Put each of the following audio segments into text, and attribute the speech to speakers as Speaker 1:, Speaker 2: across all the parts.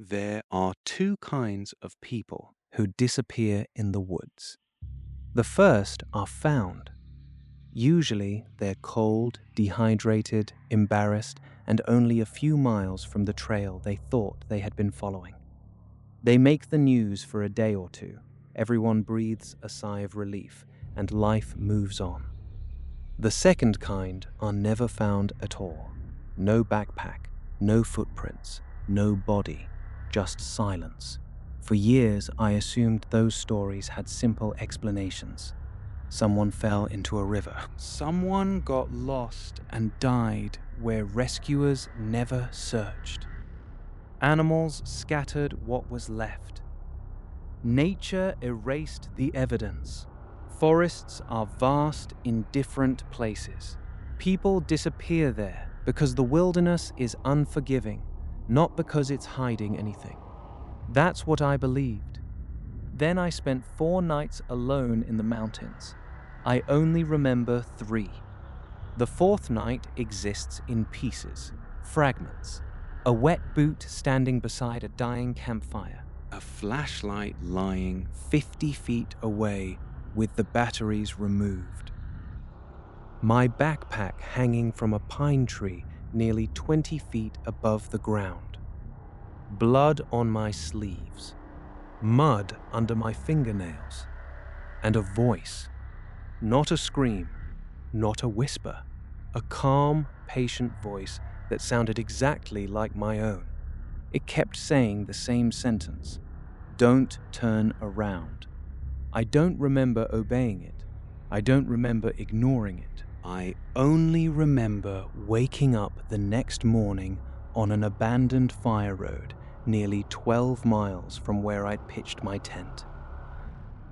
Speaker 1: There are two kinds of people who disappear in the woods. The first are found. Usually, they're cold, dehydrated, embarrassed, and only a few miles from the trail they thought they had been following. They make the news for a day or two. Everyone breathes a sigh of relief, and life moves on. The second kind are never found at all. No backpack, no footprints, no body, just silence. For years, I assumed those stories had simple explanations. Someone fell into a river. Someone got lost and died where rescuers never searched. Animals scattered what was left. Nature erased the evidence. Forests are vast in different places. People disappear there because the wilderness is unforgiving, not because it's hiding anything. That's what I believed. Then I spent 4 nights alone in the mountains. I only remember 3. The 4th night exists in pieces, fragments. A wet boot standing beside a dying campfire. A flashlight lying 50 feet away with the batteries removed. My backpack hanging from a pine tree nearly 20 feet above the ground. Blood on my sleeves. Mud under my fingernails. And a voice. Not a scream, not a whisper. A calm, patient voice that sounded exactly like my own. It kept saying the same sentence. Don't turn around. I don't remember obeying it. I don't remember ignoring it. I only remember waking up the next morning on an abandoned fire road nearly 12 miles from where I'd pitched my tent.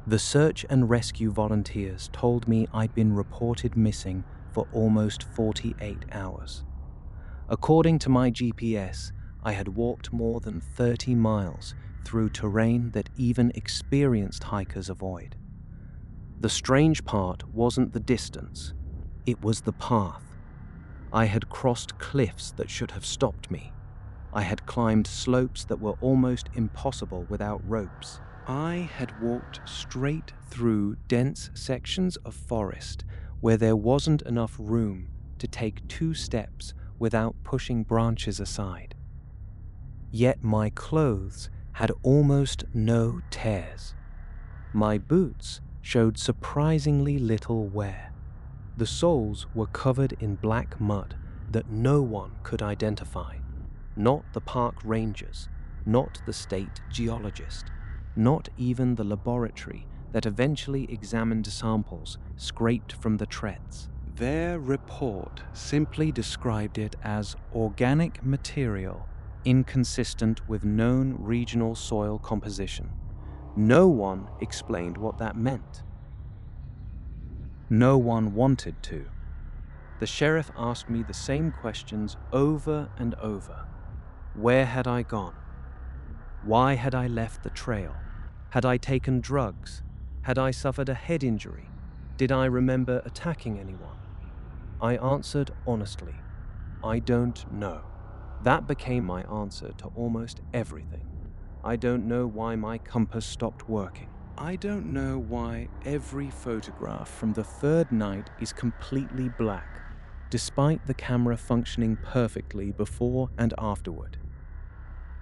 Speaker 1: The search and rescue volunteers told me I'd been reported missing for almost 48 hours. According to my GPS, I had walked more than 30 miles through terrain that even experienced hikers avoid. The strange part wasn't the distance, it was the path. I had crossed cliffs that should have stopped me. I had climbed slopes that were almost impossible without ropes. I had walked straight through dense sections of forest where there wasn't enough room to take 2 steps without pushing branches aside. Yet my clothes had almost no tears. My boots showed surprisingly little wear. The soles were covered in black mud that no one could identify. Not the park rangers, not the state geologist, not even the laboratory that eventually examined samples scraped from the treads. Their report simply described it as organic material inconsistent with known regional soil composition. No one explained what that meant. No one wanted to. The sheriff asked me the same questions over and over. Where had I gone? Why had I left the trail? Had I taken drugs? Had I suffered a head injury? Did I remember attacking anyone? I answered honestly, I don't know. That became my answer to almost everything. I don't know why my compass stopped working. I don't know why every photograph from the 3rd night is completely black, despite the camera functioning perfectly before and afterward.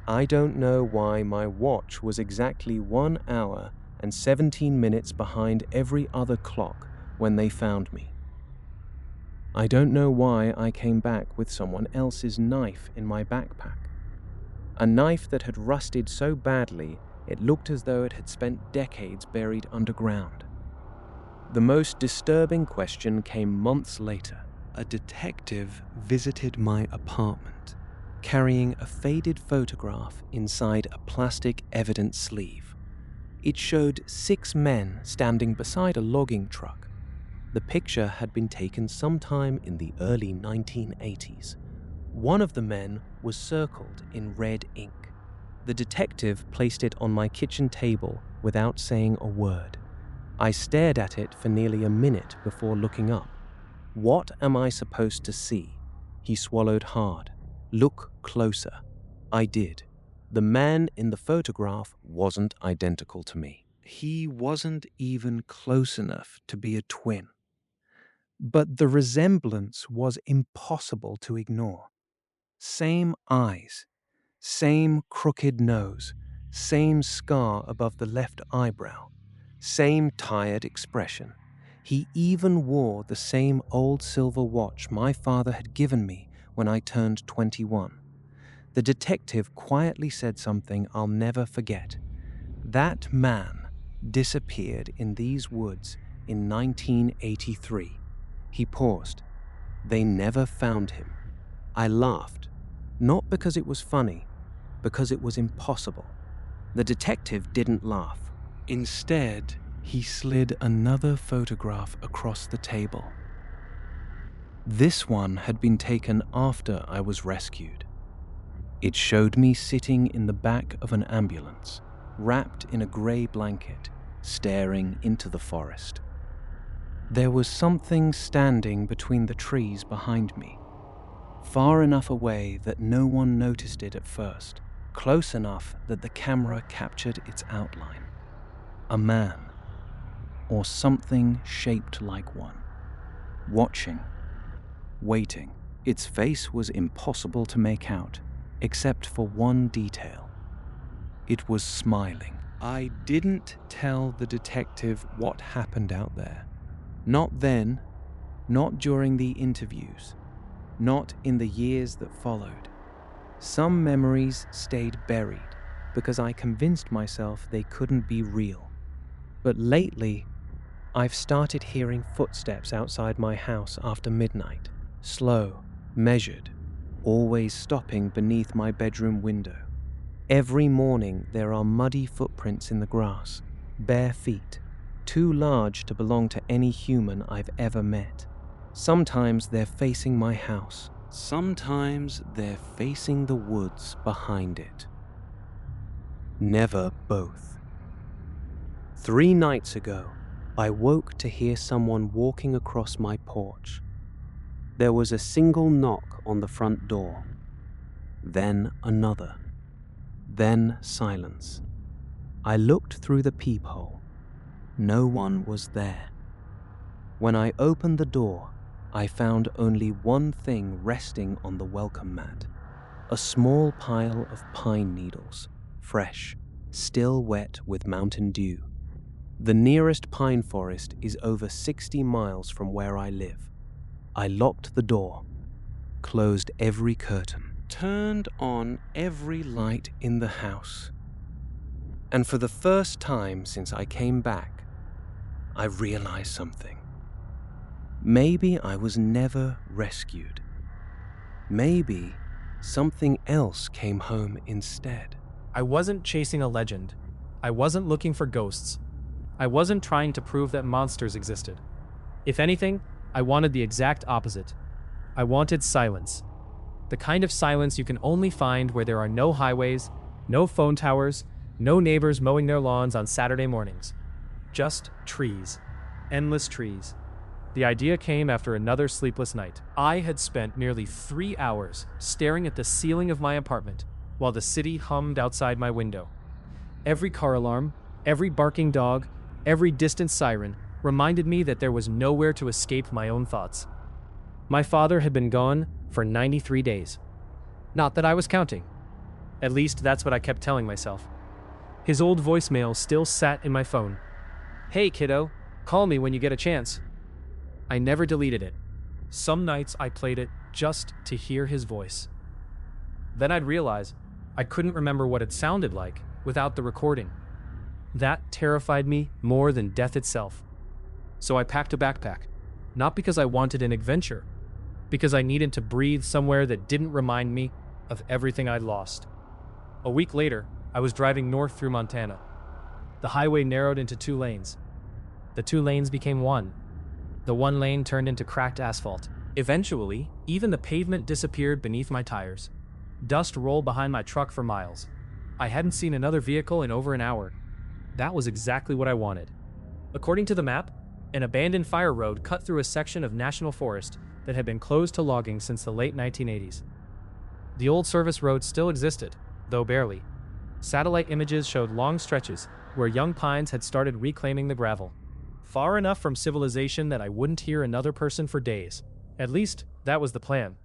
Speaker 1: I don't know why my watch was exactly 1 hour and 17 minutes behind every other clock when they found me. I don't know why I came back with someone else's knife in my backpack. A knife that had rusted so badly it looked as though it had spent decades buried underground. The most disturbing question came months later. A detective visited my apartment, carrying a faded photograph inside a plastic evidence sleeve. It showed 6 men standing beside a logging truck. The picture had been taken sometime in the early 1980s. One of the men was circled in red ink. The detective placed it on my kitchen table without saying a word. I stared at it for nearly a minute before looking up. What am I supposed to see? He swallowed hard. Look closer. I did. The man in the photograph wasn't identical to me. He wasn't even close enough to be a twin. But the resemblance was impossible to ignore. Same eyes, same crooked nose, same scar above the left eyebrow, same tired expression. He even wore the same old silver watch my father had given me when I turned 21. The detective quietly said something I'll never forget. That man disappeared in these woods in 1983. He paused. They never found him. I laughed, not because it was funny, because it was impossible. The detective didn't laugh. Instead, he slid another photograph across the table. This one had been taken after I was rescued. It showed me sitting in the back of an ambulance, wrapped in a grey blanket, staring into the forest. There was something standing between the trees behind me, far enough away that no one noticed it at first, close enough that the camera captured its outline. A man, or something shaped like one, watching, waiting. Its face was impossible to make out, except for one detail. It was smiling. I didn't tell the detective what happened out there. Not then, not during the interviews, not in the years that followed. Some memories stayed buried because I convinced myself they couldn't be real. But lately, I've started hearing footsteps outside my house after midnight, slow, measured, always stopping beneath my bedroom window. Every morning there are muddy footprints in the grass, bare feet, too large to belong to any human I've ever met. Sometimes they're facing my house. Sometimes they're facing the woods behind it. Never both. 3 nights ago, I woke to hear someone walking across my porch. There was a single knock on the front door, then another, then silence. I looked through the peephole. No one was there. When I opened the door, I found only one thing resting on the welcome mat: a small pile of pine needles, fresh, still wet with mountain dew. The nearest pine forest is over 60 miles from where I live. I locked the door, closed every curtain, turned on every light in the house. And for the first time since I came back, I realized something. Maybe I was never rescued. Maybe something else came home instead.
Speaker 2: I wasn't chasing a legend. I wasn't looking for ghosts. I wasn't trying to prove that monsters existed. If anything, I wanted the exact opposite. I wanted silence. The kind of silence you can only find where there are no highways, no phone towers, no neighbors mowing their lawns on Saturday mornings. Just trees. Endless trees. The idea came after another sleepless night. I had spent nearly 3 hours staring at the ceiling of my apartment while the city hummed outside my window. Every car alarm, every barking dog, every distant siren reminded me that there was nowhere to escape my own thoughts. My father had been gone for 93 days. Not that I was counting. At least that's what I kept telling myself. His old voicemail still sat in my phone. "Hey kiddo, call me when you get a chance." I never deleted it. Some nights I played it just to hear his voice. Then I'd realize I couldn't remember what it sounded like without the recording. That terrified me more than death itself. So I packed a backpack, not because I wanted an adventure, because I needed to breathe somewhere that didn't remind me of everything I'd lost. A week later, I was driving north through Montana. The highway narrowed into 2 lanes. The 2 lanes became one. The 1 lane turned into cracked asphalt. Eventually, even the pavement disappeared beneath my tires. Dust rolled behind my truck for miles. I hadn't seen another vehicle in over an hour. That was exactly what I wanted. According to the map, an abandoned fire road cut through a section of national forest that had been closed to logging since the late 1980s. The old service road still existed, though barely. Satellite images showed long stretches where young pines had started reclaiming the gravel. Far enough from civilization that I wouldn't hear another person for days. At least, that was the plan.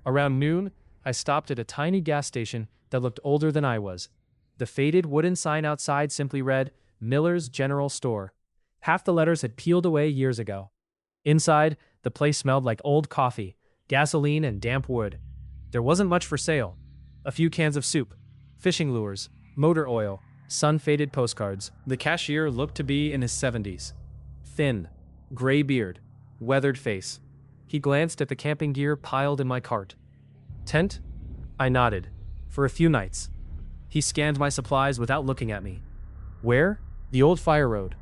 Speaker 2: Around noon, I stopped at a tiny gas station that looked older than I was. The faded wooden sign outside simply read, Miller's General Store. Half the letters had peeled away years ago. Inside, the place smelled like old coffee, gasoline, and damp wood. There wasn't much for sale. A few cans of soup, fishing lures, motor oil, sun-faded postcards. The cashier looked to be in his 70s. Thin, gray beard, weathered face. He glanced at the camping gear piled in my cart. Tent? I nodded. For a few nights. He scanned my supplies without looking at me. Where? The old fire road.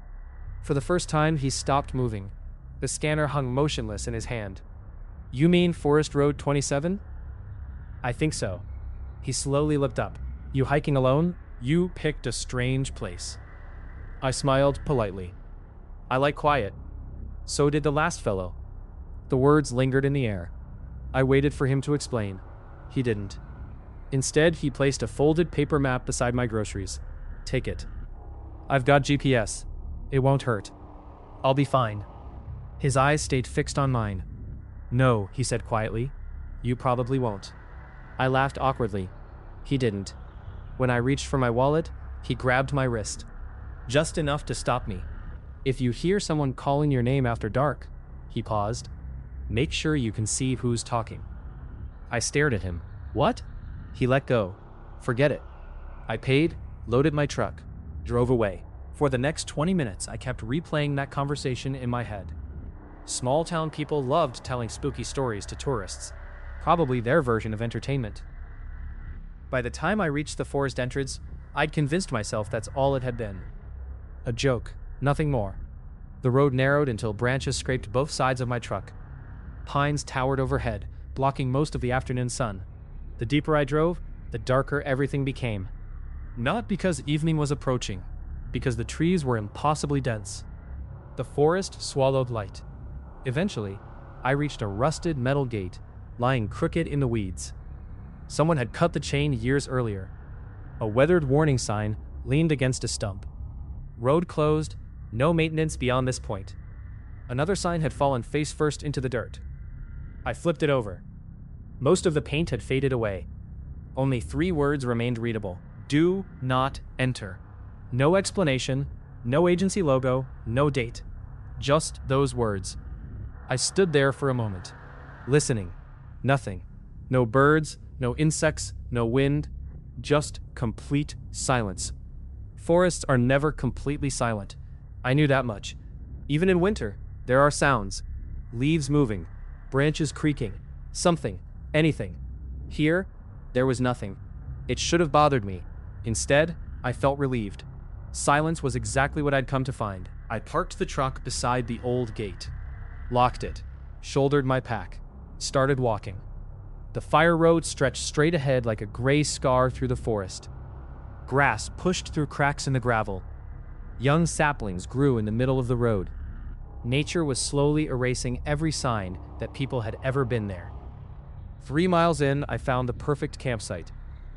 Speaker 2: For the first time, he stopped moving. The scanner hung motionless in his hand. You mean Forest Road 27? I think so. He slowly looked up. You hiking alone? You picked a strange place. I smiled politely. I like quiet. So did the last fellow. The words lingered in the air. I waited for him to explain. He didn't. Instead, he placed a folded paper map beside my groceries. Take it. I've got GPS. It won't hurt. I'll be fine. His eyes stayed fixed on mine. No, he said quietly. You probably won't. I laughed awkwardly. He didn't. When I reached for my wallet, he grabbed my wrist. Just enough to stop me. If you hear someone calling your name after dark, he paused, make sure you can see who's talking. I stared at him. What? He let go. Forget it. I paid, loaded my truck, drove away. For the next 20 minutes, I kept replaying that conversation in my head. Small town people loved telling spooky stories to tourists, probably their version of entertainment. By the time I reached the forest entrance, I'd convinced myself that's all it had been. A joke, nothing more. The road narrowed until branches scraped both sides of my truck. Pines towered overhead, blocking most of the afternoon sun. The deeper I drove, the darker everything became. Not because evening was approaching, because the trees were impossibly dense. The forest swallowed light. Eventually, I reached a rusted metal gate, lying crooked in the weeds. Someone had cut the chain years earlier. A weathered warning sign leaned against a stump. Road closed, no maintenance beyond this point. Another sign had fallen face first into the dirt. I flipped it over. Most of the paint had faded away. Only 3 words remained readable. Do not enter. No explanation, no agency logo, no date. Just those words. I stood there for a moment, listening. Nothing. No birds, no insects, no wind. Just complete silence. Forests are never completely silent. I knew that much. Even in winter, there are sounds. Leaves moving, branches creaking, something, anything. Here, there was nothing. It should have bothered me. Instead, I felt relieved. Silence was exactly what I'd come to find. I parked the truck beside the old gate, locked it, shouldered my pack, started walking. The fire road stretched straight ahead like a gray scar through the forest. Grass pushed through cracks in the gravel. Young saplings grew in the middle of the road. Nature was slowly erasing every sign that people had ever been there. 3 miles in, I found the perfect campsite.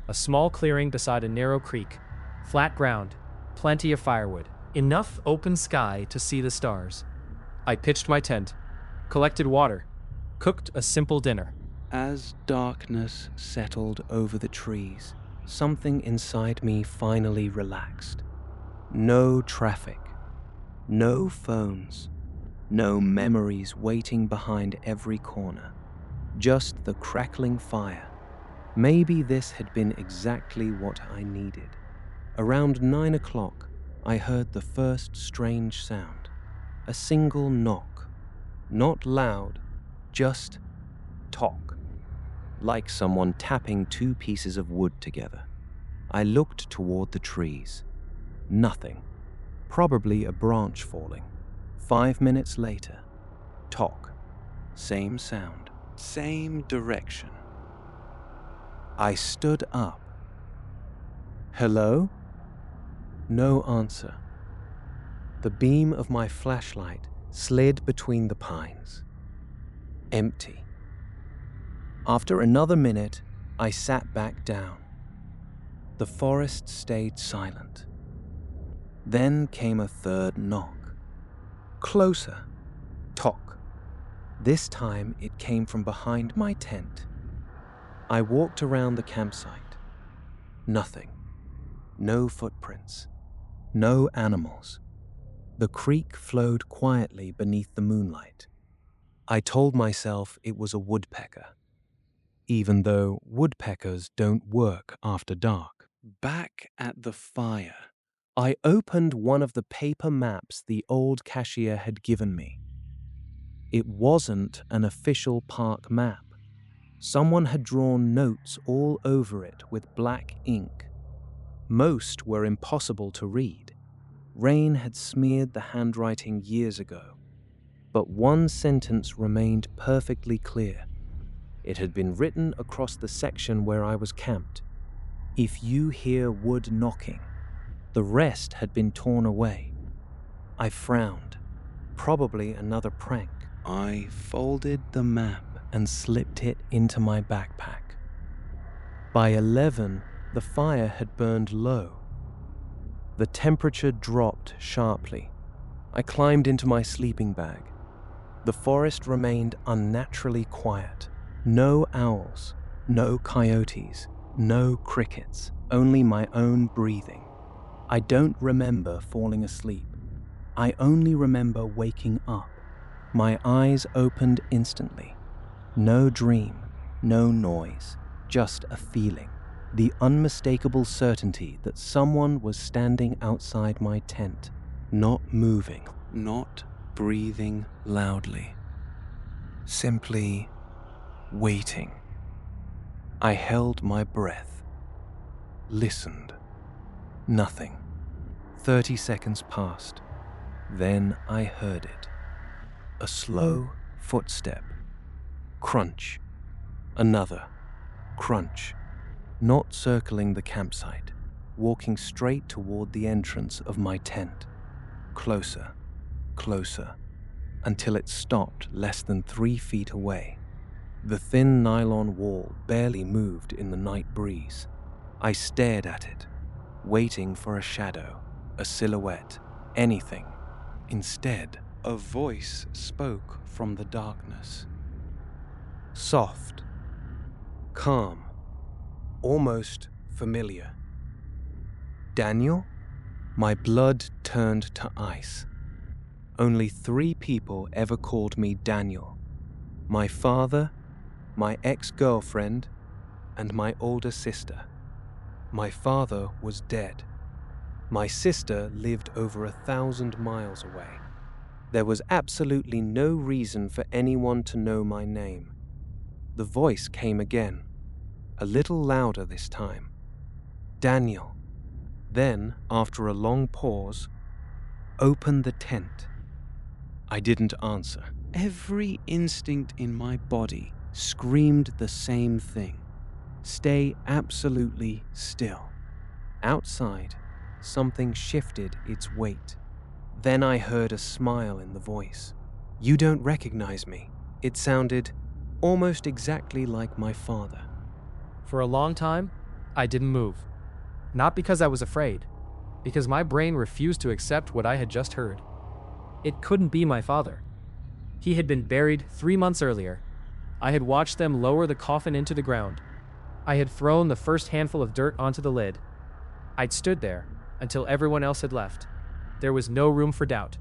Speaker 2: A small clearing beside a narrow creek. Flat ground, plenty of firewood, enough open sky to see the stars. I pitched my tent, collected water, cooked a simple dinner.
Speaker 1: As darkness settled over the trees, something inside me finally relaxed. No traffic, no phones, no memories waiting behind every corner, just the crackling fire. Maybe this had been exactly what I needed. Around 9 o'clock, I heard the first strange sound, a single knock. Not loud, just talk, like someone tapping 2 pieces of wood together. I looked toward the trees. Nothing. Probably a branch falling. 5 minutes later, talk. Same sound, same direction. I stood up. Hello? No answer. The beam of my flashlight slid between the pines. Empty. After another minute, I sat back down. The forest stayed silent. Then came a third knock. Closer. Tock. This time it came from behind my tent. I walked around the campsite. Nothing. No footprints. No animals. The creek flowed quietly beneath the moonlight. I told myself it was a woodpecker, even though woodpeckers don't work after dark. Back at the fire, I opened one of the paper maps the old cashier had given me. It wasn't an official park map. Someone had drawn notes all over it with black ink. Most were impossible to read. Rain had smeared the handwriting years ago, but one sentence remained perfectly clear. It had been written across the section where I was camped. If you hear wood knocking, the rest had been torn away. I frowned. Probably another prank. I folded the map and slipped it into my backpack. By 11, the fire had burned low. The temperature dropped sharply. I climbed into my sleeping bag. The forest remained unnaturally quiet. No owls, no coyotes, no crickets, only my own breathing. I don't remember falling asleep. I only remember waking up. My eyes opened instantly. No dream, no noise, just a feeling. The unmistakable certainty that someone was standing outside my tent, not moving, not breathing loudly. Simply waiting. I held my breath. Listened. Nothing. 30 seconds passed. Then I heard it. A slow footstep. Crunch. Another. Crunch. Not circling the campsite, walking straight toward the entrance of my tent. Closer. Closer. Until it stopped less than 3 feet away. The thin nylon wall barely moved in the night breeze. I stared at it, waiting for a shadow, a silhouette, anything. Instead, a voice spoke from the darkness. Soft, calm, almost familiar. Daniel? My blood turned to ice. Only 3 people ever called me Daniel. My father, my ex-girlfriend, and my older sister. My father was dead. My sister lived over 1,000 miles away. There was absolutely no reason for anyone to know my name. The voice came again, a little louder this time. Daniel. Then, after a long pause, open the tent. I didn't answer. Every instinct in my body screamed the same thing. Stay absolutely still. Outside, something shifted its weight. Then I heard a smile in the voice. You don't recognize me. It sounded almost exactly like my father.
Speaker 2: For a long time, I didn't move. Not because I was afraid, because my brain refused to accept what I had just heard. It couldn't be my father. He had been buried 3 months earlier. I had watched them lower the coffin into the ground. I had thrown the first handful of dirt onto the lid. I'd stood there until everyone else had left. There was no room for doubt.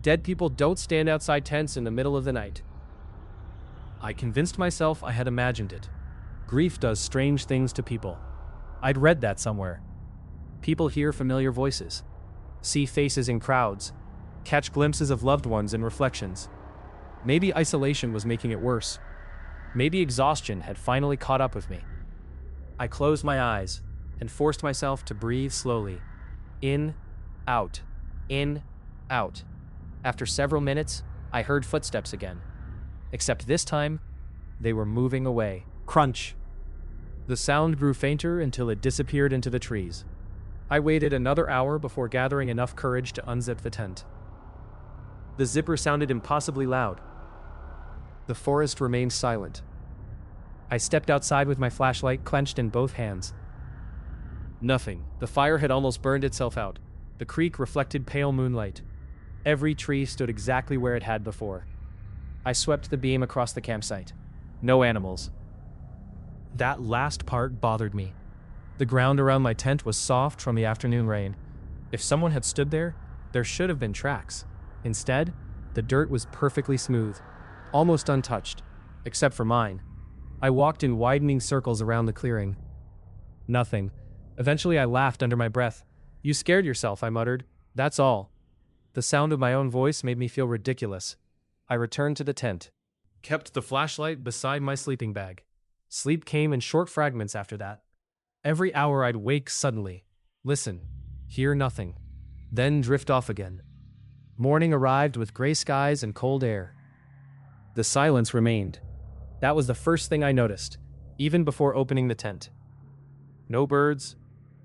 Speaker 2: Dead people don't stand outside tents in the middle of the night. I convinced myself I had imagined it. Grief does strange things to people. I'd read that somewhere. People hear familiar voices, see faces in crowds, catch glimpses of loved ones in reflections. Maybe isolation was making it worse. Maybe exhaustion had finally caught up with me. I closed my eyes and forced myself to breathe slowly. In, out, in, out. After several minutes, I heard footsteps again. Except this time, they were moving away. Crunch. The sound grew fainter until it disappeared into the trees. I waited another hour before gathering enough courage to unzip the tent. The zipper sounded impossibly loud. The forest remained silent. I stepped outside with my flashlight clenched in both hands. Nothing. The fire had almost burned itself out. The creek reflected pale moonlight. Every tree stood exactly where it had before. I swept the beam across the campsite. No animals. That last part bothered me. The ground around my tent was soft from the afternoon rain. If someone had stood there, there should have been tracks. Instead, the dirt was perfectly smooth, almost untouched, except for mine. I walked in widening circles around the clearing. Nothing. Eventually I laughed under my breath. "You scared yourself," I muttered. "That's all." The sound of my own voice made me feel ridiculous. I returned to the tent, kept the flashlight beside my sleeping bag. Sleep came in short fragments after that. Every hour I'd wake suddenly, listen, hear nothing, then drift off again. Morning arrived with gray skies and cold air. The silence remained. That was the first thing I noticed, even before opening the tent. No birds,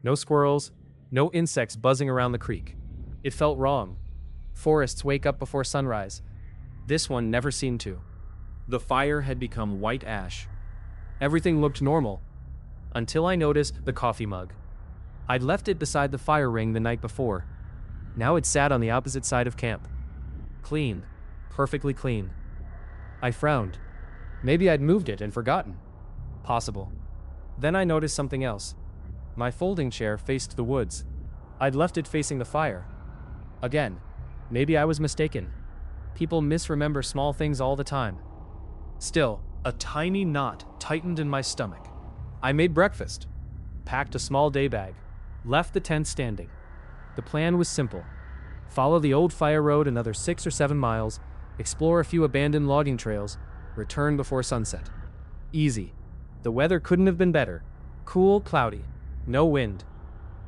Speaker 2: no squirrels, no insects buzzing around the creek. It felt wrong. Forests wake up before sunrise. This one never seemed to. The fire had become white ash. Everything looked normal, until I noticed the coffee mug. I'd left it beside the fire ring the night before. Now it sat on the opposite side of camp. Clean, perfectly clean. I frowned. Maybe I'd moved it and forgotten. Possible. Then I noticed something else. My folding chair faced the woods. I'd left it facing the fire. Again, maybe I was mistaken. People misremember small things all the time. Still, a tiny knot tightened in my stomach. I made breakfast, packed a small day bag, left the tent standing. The plan was simple. Follow the old fire road another 6 or 7 miles, explore a few abandoned logging trails, return before sunset. Easy. The weather couldn't have been better. Cool, cloudy, no wind.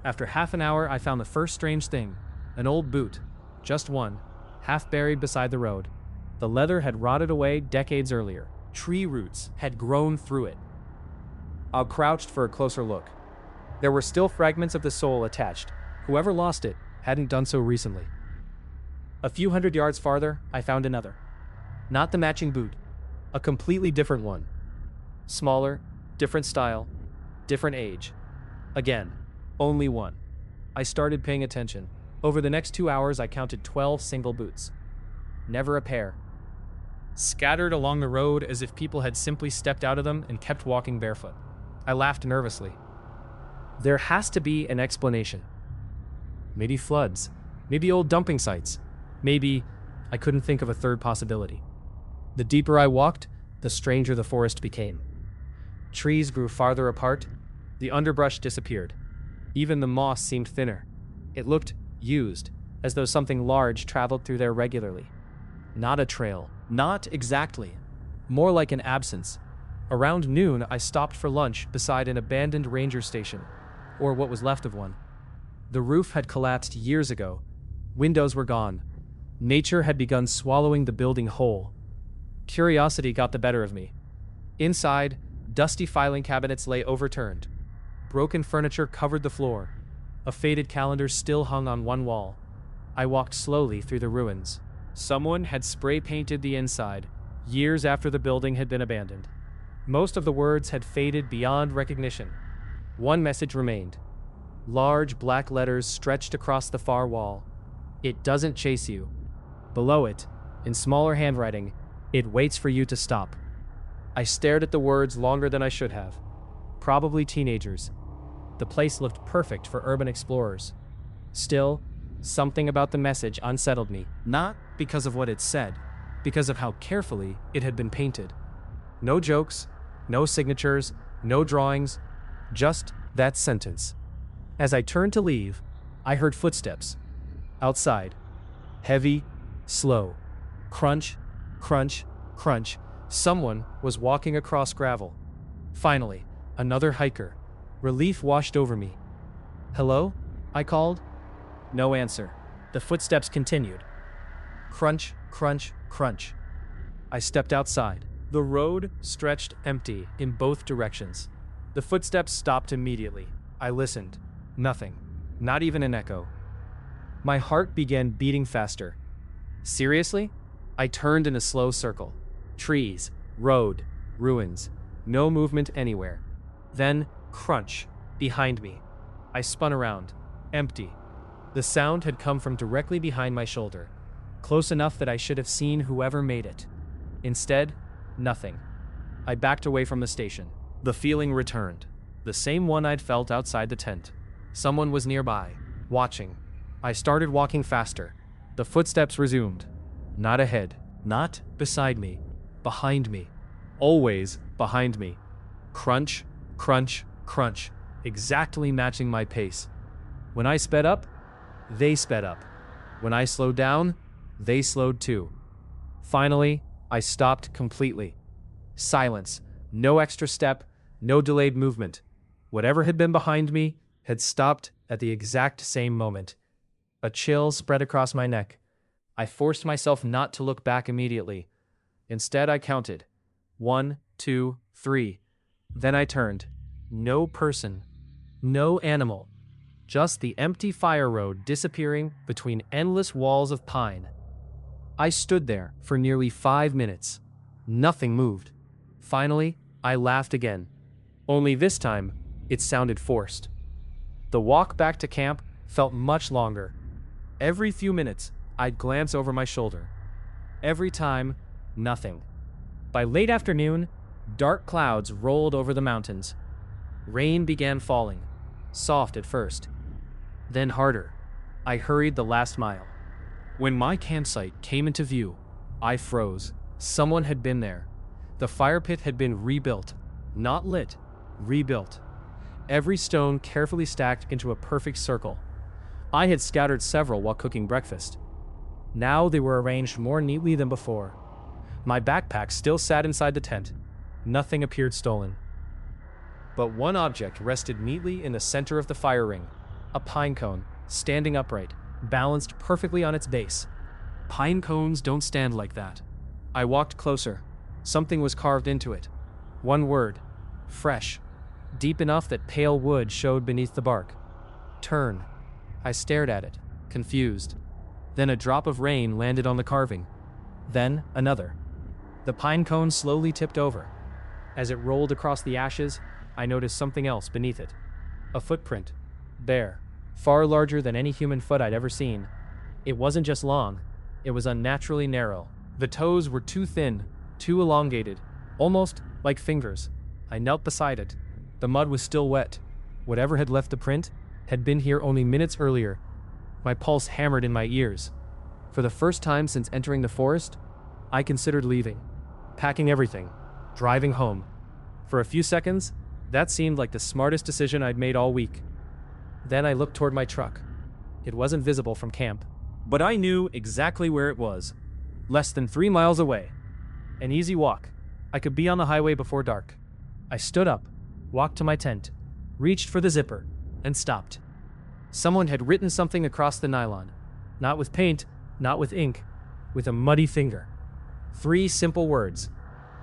Speaker 2: After half an hour, I found the first strange thing, an old boot, just one, half buried beside the road. The leather had rotted away decades earlier. Tree roots had grown through it. I crouched for a closer look. There were still fragments of the sole attached. Whoever lost it hadn't done so recently. A few hundred yards farther, I found another. Not the matching boot, a completely different one. Smaller, different style, different age. Again, only one. I started paying attention. Over the next 2 hours, I counted 12 single boots. Never a pair. Scattered along the road as if people had simply stepped out of them and kept walking barefoot. I laughed nervously. There has to be an explanation. Maybe floods. Maybe old dumping sites. Maybe I couldn't think of a third possibility. The deeper I walked, the stranger the forest became. Trees grew farther apart. The underbrush disappeared. Even the moss seemed thinner. It looked used, as though something large traveled through there regularly. Not a trail. Not exactly. More like an absence. Around noon, I stopped for lunch beside an abandoned ranger station, or what was left of one. The roof had collapsed years ago. Windows were gone. Nature had begun swallowing the building whole. Curiosity got the better of me. Inside, dusty filing cabinets lay overturned. Broken furniture covered the floor. A faded calendar still hung on one wall. I walked slowly through the ruins. Someone had spray-painted the inside, years after the building had been abandoned. Most of the words had faded beyond recognition. One message remained. Large black letters stretched across the far wall. "It doesn't chase you." Below it, in smaller handwriting, "It waits for you to stop." I stared at the words longer than I should have. Probably teenagers. The place looked perfect for urban explorers. Still, something about the message unsettled me, not because of what it said, because of how carefully it had been painted. No jokes, no signatures, no drawings, just that sentence. As I turned to leave, I heard footsteps. Outside. Heavy, slow. Crunch, crunch, crunch. Someone was walking across gravel. Finally, another hiker. Relief washed over me. "Hello?" I called. No answer. The footsteps continued. Crunch, crunch, crunch. I stepped outside. The road stretched empty in both directions. The footsteps stopped immediately. I listened. Nothing. Not even an echo. My heart began beating faster. Seriously? I turned in a slow circle. Trees, road, ruins. No movement anywhere. Then, crunch, behind me. I spun around. Empty. The sound had come from directly behind my shoulder, close enough that I should have seen whoever made it. Instead, nothing. I backed away from the station. The feeling returned, the same one I'd felt outside the tent. Someone was nearby, watching. I started walking faster. The footsteps resumed. Not ahead, not beside me, behind me. Always behind me. Crunch, crunch, crunch, exactly matching my pace. When I sped up, they sped up. When I slowed down, they slowed too. Finally, I stopped completely. Silence. No extra step, no delayed movement. Whatever had been behind me had stopped at the exact same moment. A chill spread across my neck. I forced myself not to look back immediately. Instead, I counted. 1, 2, 3. Then I turned. No person. No animal. Just the empty fire road disappearing between endless walls of pine. I stood there for nearly 5 minutes. Nothing moved. Finally, I laughed again. Only this time, it sounded forced. The walk back to camp felt much longer. Every few minutes, I'd glance over my shoulder. Every time, nothing. By late afternoon, dark clouds rolled over the mountains. Rain began falling, soft at first, then harder. I hurried the last mile. When my campsite came into view, I froze. Someone had been there. The fire pit had been rebuilt, not lit, rebuilt. Every stone carefully stacked into a perfect circle. I had scattered several while cooking breakfast. Now they were arranged more neatly than before. My backpack still sat inside the tent. Nothing appeared stolen. But one object rested neatly in the center of the fire ring. A pine cone, standing upright, balanced perfectly on its base. Pine cones don't stand like that. I walked closer. Something was carved into it. One word. Fresh. Deep enough that pale wood showed beneath the bark. Turn. I stared at it, confused. Then a drop of rain landed on the carving. Then another. The pine cone slowly tipped over. As it rolled across the ashes, I noticed something else beneath it. A footprint. Bare. Far larger than any human foot I'd ever seen. It wasn't just long. It was unnaturally narrow. The toes were too thin, too elongated, almost like fingers. I knelt beside it. The mud was still wet. Whatever had left the print had been here only minutes earlier. My pulse hammered in my ears. For the first time since entering the forest, I considered leaving, packing everything, driving home. For a few seconds, that seemed like the smartest decision I'd made all week. Then I looked toward my truck. It wasn't visible from camp, but I knew exactly where it was. Less than 3 miles away. An easy walk. I could be on the highway before dark. I stood up, walked to my tent, reached for the zipper, and stopped. Someone had written something across the nylon. Not with paint, not with ink, with a muddy finger. 3 simple words.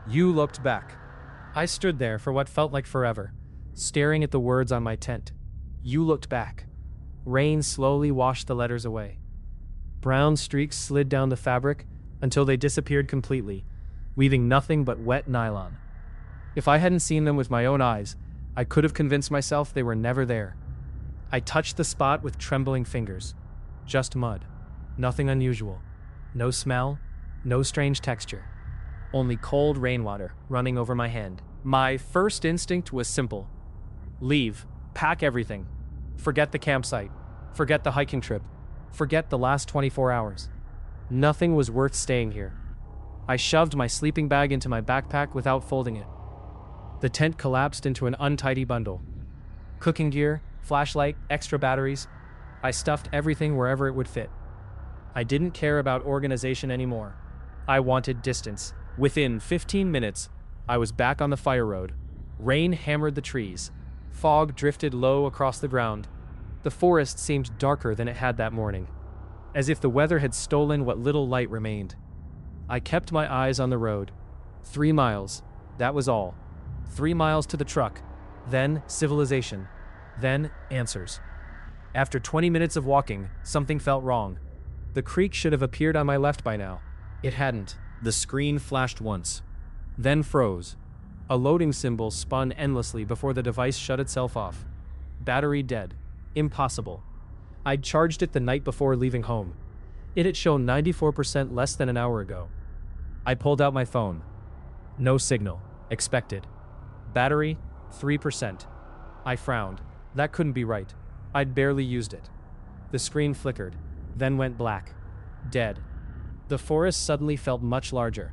Speaker 2: You looked back. I stood there for what felt like forever, staring at the words on my tent. You looked back. Rain slowly washed the letters away. Brown streaks slid down the fabric until they disappeared completely, leaving nothing but wet nylon. If I hadn't seen them with my own eyes, I could have convinced myself they were never there. I touched the spot with trembling fingers. Just mud. Nothing unusual. No smell, no strange texture. Only cold rainwater running over my hand. My first instinct was simple. Leave. Pack everything. Forget the campsite. Forget the hiking trip. Forget the last 24 hours. Nothing was worth staying here. I shoved my sleeping bag into my backpack without folding it. The tent collapsed into an untidy bundle. Cooking gear, flashlight, extra batteries. I stuffed everything wherever it would fit. I didn't care about organization anymore. I wanted distance. Within 15 minutes, I was back on the fire road. Rain hammered the trees. Fog drifted low across the ground. The forest seemed darker than it had that morning, as if the weather had stolen what little light remained. I kept my eyes on the road. 3 miles, that was all. 3 miles to the truck, then civilization, then answers. After 20 minutes of walking, something felt wrong. The creek should have appeared on my left by now. It hadn't. The screen flashed once, then froze. A loading symbol spun endlessly before the device shut itself off. Battery dead. Impossible. I'd charged it the night before leaving home. It had shown 94% less than an hour ago. I pulled out my phone. No signal. Expected. Battery, 3%. I frowned. That couldn't be right. I'd barely used it. The screen flickered, then went black. Dead. The forest suddenly felt much larger.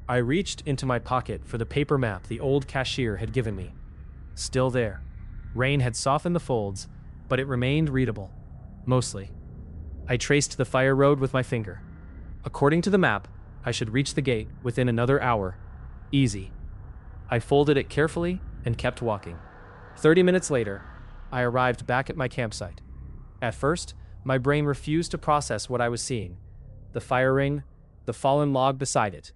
Speaker 2: I reached into my pocket for the paper map the old cashier had given me. Still there. Rain had softened the folds, but it remained readable. Mostly. I traced the fire road with my finger. According to the map, I should reach the gate within another hour. Easy. I folded it carefully and kept walking. 30 minutes later, I arrived back at my campsite. At first, my brain refused to process what I was seeing. The fire ring, the fallen log beside it,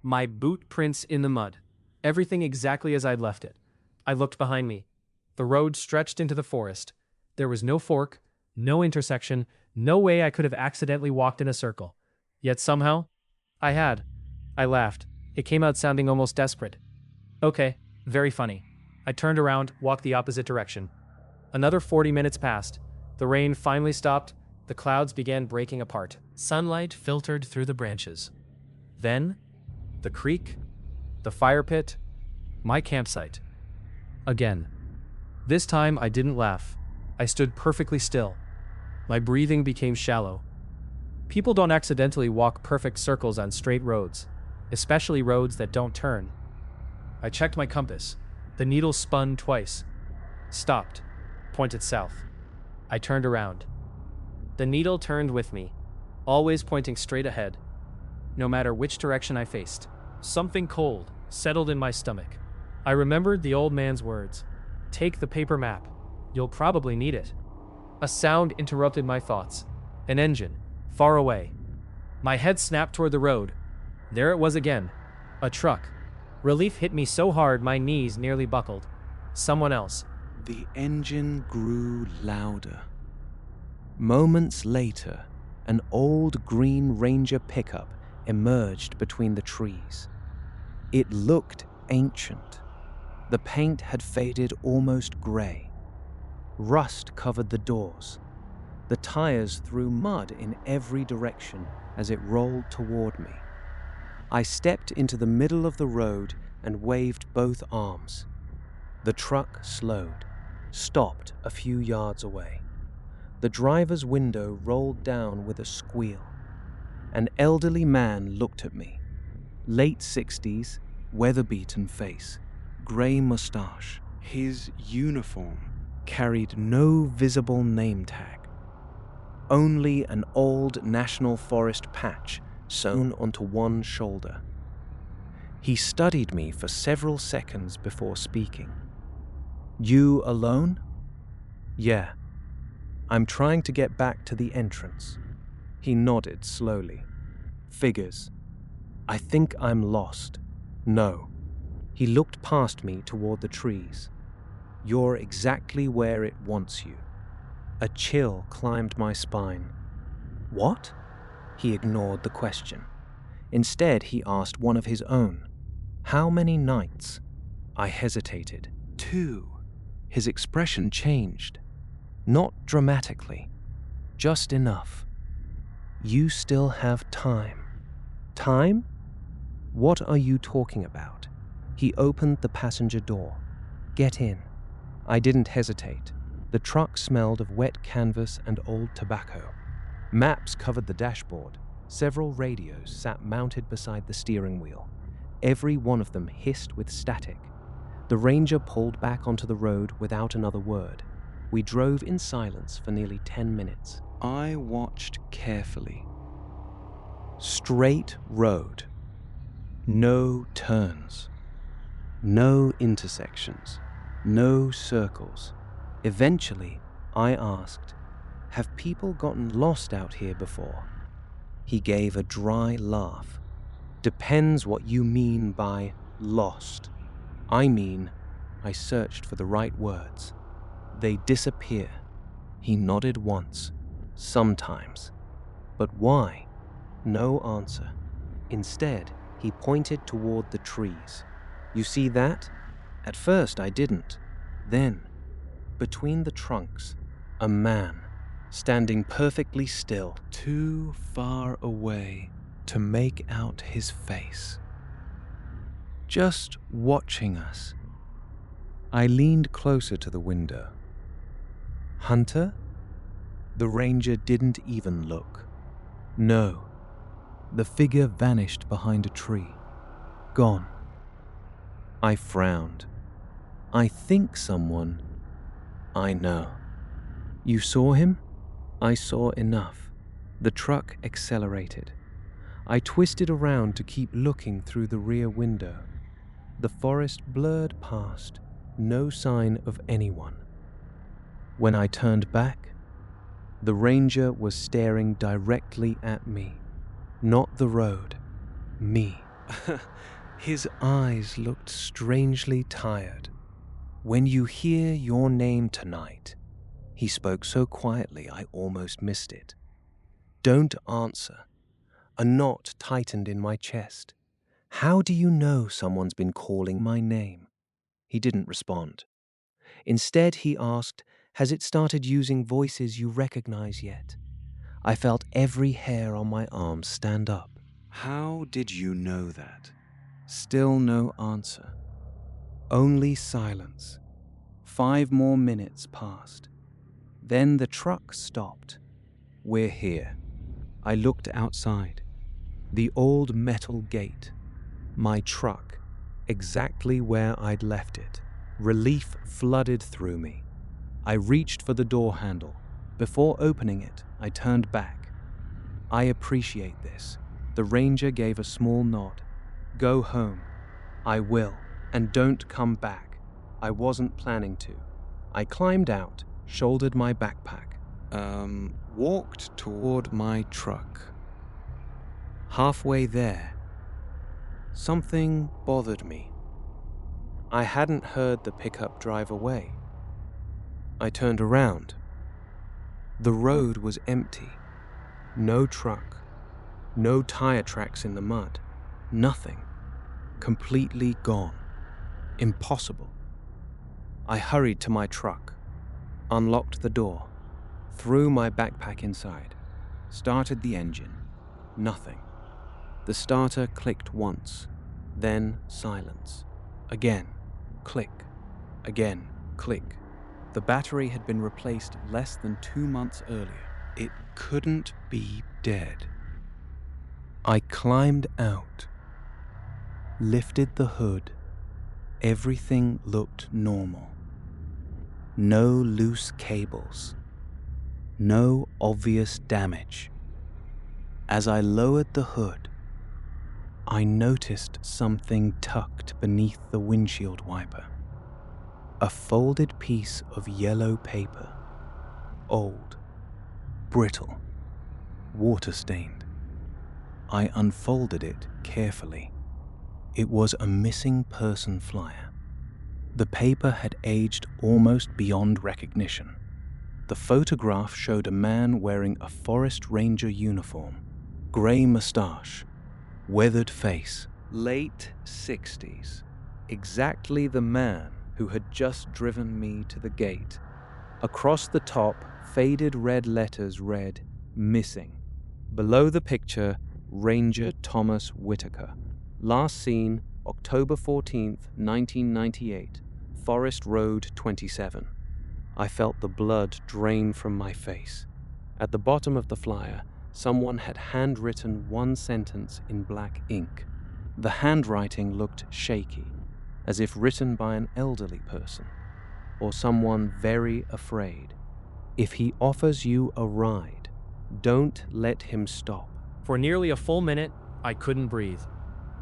Speaker 2: my boot prints in the mud. Everything exactly as I'd left it. I looked behind me. The road stretched into the forest. There was no fork, no intersection, no way I could have accidentally walked in a circle. Yet somehow, I had. I laughed. It came out sounding almost desperate. Okay, very funny. I turned around, walked the opposite direction. Another 40 minutes passed. The rain finally stopped. The clouds began breaking apart. Sunlight filtered through the branches. Then, the creek, the fire pit, my campsite. Again. This time I didn't laugh. I stood perfectly still. My breathing became shallow. People don't accidentally walk perfect circles on straight roads, especially roads that don't turn. I checked my compass. The needle spun twice. Stopped. Pointed south. I turned around. The needle turned with me, always pointing straight ahead, no matter which direction I faced. Something cold settled in my stomach. I remembered the old man's words. Take the paper map. You'll probably need it. A sound interrupted my thoughts. An engine, far away. My head snapped toward the road. There it was again. A truck. Relief hit me so hard my knees nearly buckled. Someone else.
Speaker 1: The engine grew louder. Moments later, an old Green Ranger pickup emerged between the trees. It looked ancient. The paint had faded almost gray. Rust covered the doors. The tires threw mud in every direction as it rolled toward me. I stepped into the middle of the road and waved both arms. The truck slowed, stopped a few yards away. The driver's window rolled down with a squeal. An elderly man looked at me. Late 60s, weather-beaten face, gray mustache. His uniform carried no visible name tag. Only an old National Forest patch sewn onto one shoulder. He studied me for several seconds before speaking. You alone? Yeah. I'm trying to get back to the entrance. He nodded slowly. Figures. I think I'm lost. No. He looked past me toward the trees. You're exactly where it wants you. A chill climbed my spine. What? He ignored the question. Instead, he asked one of his own. How many nights? I hesitated. 2. His expression changed. Not dramatically. Just enough. You still have time. Time? What are you talking about? He opened the passenger door. Get in. I didn't hesitate. The truck smelled of wet canvas and old tobacco. Maps covered the dashboard. Several radios sat mounted beside the steering wheel. Every one of them hissed with static. The Ranger pulled back onto the road without another word. We drove in silence for nearly 10 minutes. I watched carefully. Straight road. No turns. No intersections. No circles. Eventually, I asked, have people gotten lost out here before? He gave a dry laugh. Depends what you mean by lost. I mean, I searched for the right words. They disappear. He nodded once. Sometimes. But why? No answer. Instead, he pointed toward the trees. You see that? At first I didn't. Then, between the trunks, A man, standing perfectly still, too far away to make out his face. Just watching us. I leaned closer to the window. Hunter? The ranger didn't even look. No. The figure vanished behind a tree. Gone. I frowned. I think someone. I know. You saw him? I saw enough. The truck accelerated. I twisted around to keep looking through the rear window. The forest blurred past, no sign of anyone. When I turned back, the ranger was staring directly at me. Not the road. Me. His eyes looked strangely tired. When you hear your name tonight, he spoke so quietly I almost missed it. Don't answer. A knot tightened in my chest. How do you know someone's been calling my name? He didn't respond. Instead, he asked, has it started using voices you recognize yet? I felt every hair on my arm stand up. How did you know that? Still no answer. Only silence. 5 more minutes passed. Then the truck stopped. We're here. I looked outside. The old metal gate. My truck. Exactly where I'd left it. Relief flooded through me. I reached for the door handle. Before opening it, I turned back. I appreciate this. The ranger gave a small nod. Go home. I will. And don't come back. I wasn't planning to. I climbed out, shouldered my backpack, walked toward my truck. Halfway there, something bothered me. I hadn't heard the pickup drive away. I turned around. The road was empty. No truck. No tire tracks in the mud. Nothing. Completely gone. Impossible. I hurried to my truck, unlocked the door, threw my backpack inside, started the engine. Nothing. The starter clicked once, then silence. Again, click. Again, click. The battery had been replaced less than 2 months earlier. It couldn't be dead. I climbed out, lifted the hood. Everything looked normal. No loose cables. No obvious damage. As I lowered the hood, I noticed something tucked beneath the windshield wiper. A folded piece of yellow paper. Old. Brittle. Water-stained. I unfolded it carefully. It was a missing person flyer. The paper had aged almost beyond recognition. The photograph showed a man wearing a forest ranger uniform, gray mustache, weathered face, late 60s. Exactly the man who had just driven me to the gate. Across the top, faded red letters read, "Missing." Below the picture, Ranger Thomas Whitaker. Last seen, October 14th, 1998, Forest Road 27. I felt the blood drain from my face. At the bottom of the flyer, someone had handwritten one sentence in black ink. The handwriting looked shaky, as if written by an elderly person, or someone very afraid. If he offers you a ride, don't let him stop.
Speaker 2: For nearly a full minute, I couldn't breathe.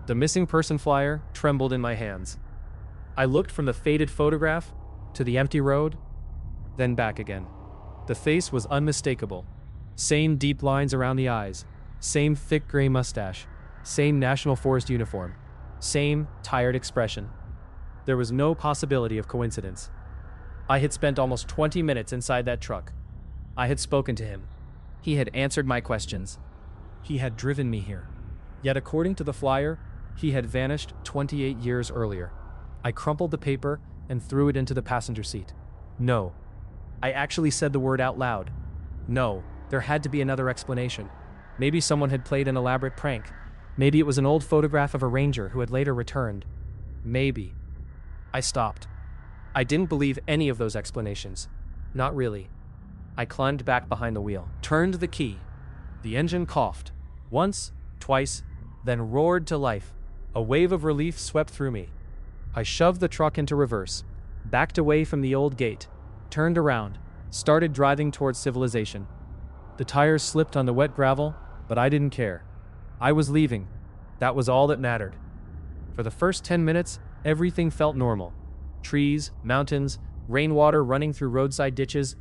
Speaker 2: The missing person flyer trembled in my hands. I looked from the faded photograph to the empty road, then back again. The face was unmistakable. Same deep lines around the eyes, same thick gray mustache, same National Forest uniform, same tired expression. There was no possibility of coincidence. I had spent almost 20 minutes inside that truck. I had spoken to him. He had answered my questions. He had driven me here. Yet according to the flyer, he had vanished 28 years earlier. I crumpled the paper and threw it into the passenger seat. No, I actually said the word out loud. No, there had to be another explanation. Maybe someone had played an elaborate prank. Maybe it was an old photograph of a ranger who had later returned. Maybe. I stopped. I didn't believe any of those explanations. Not really. I climbed back behind the wheel, turned the key. The engine coughed. Once, twice, then roared to life. A wave of relief swept through me. I shoved the truck into reverse, backed away from the old gate, turned around, started driving towards civilization. The tires slipped on the wet gravel, but I didn't care. I was leaving. That was all that mattered. For the first 10 minutes, everything felt normal. Trees, mountains, rainwater running through roadside ditches.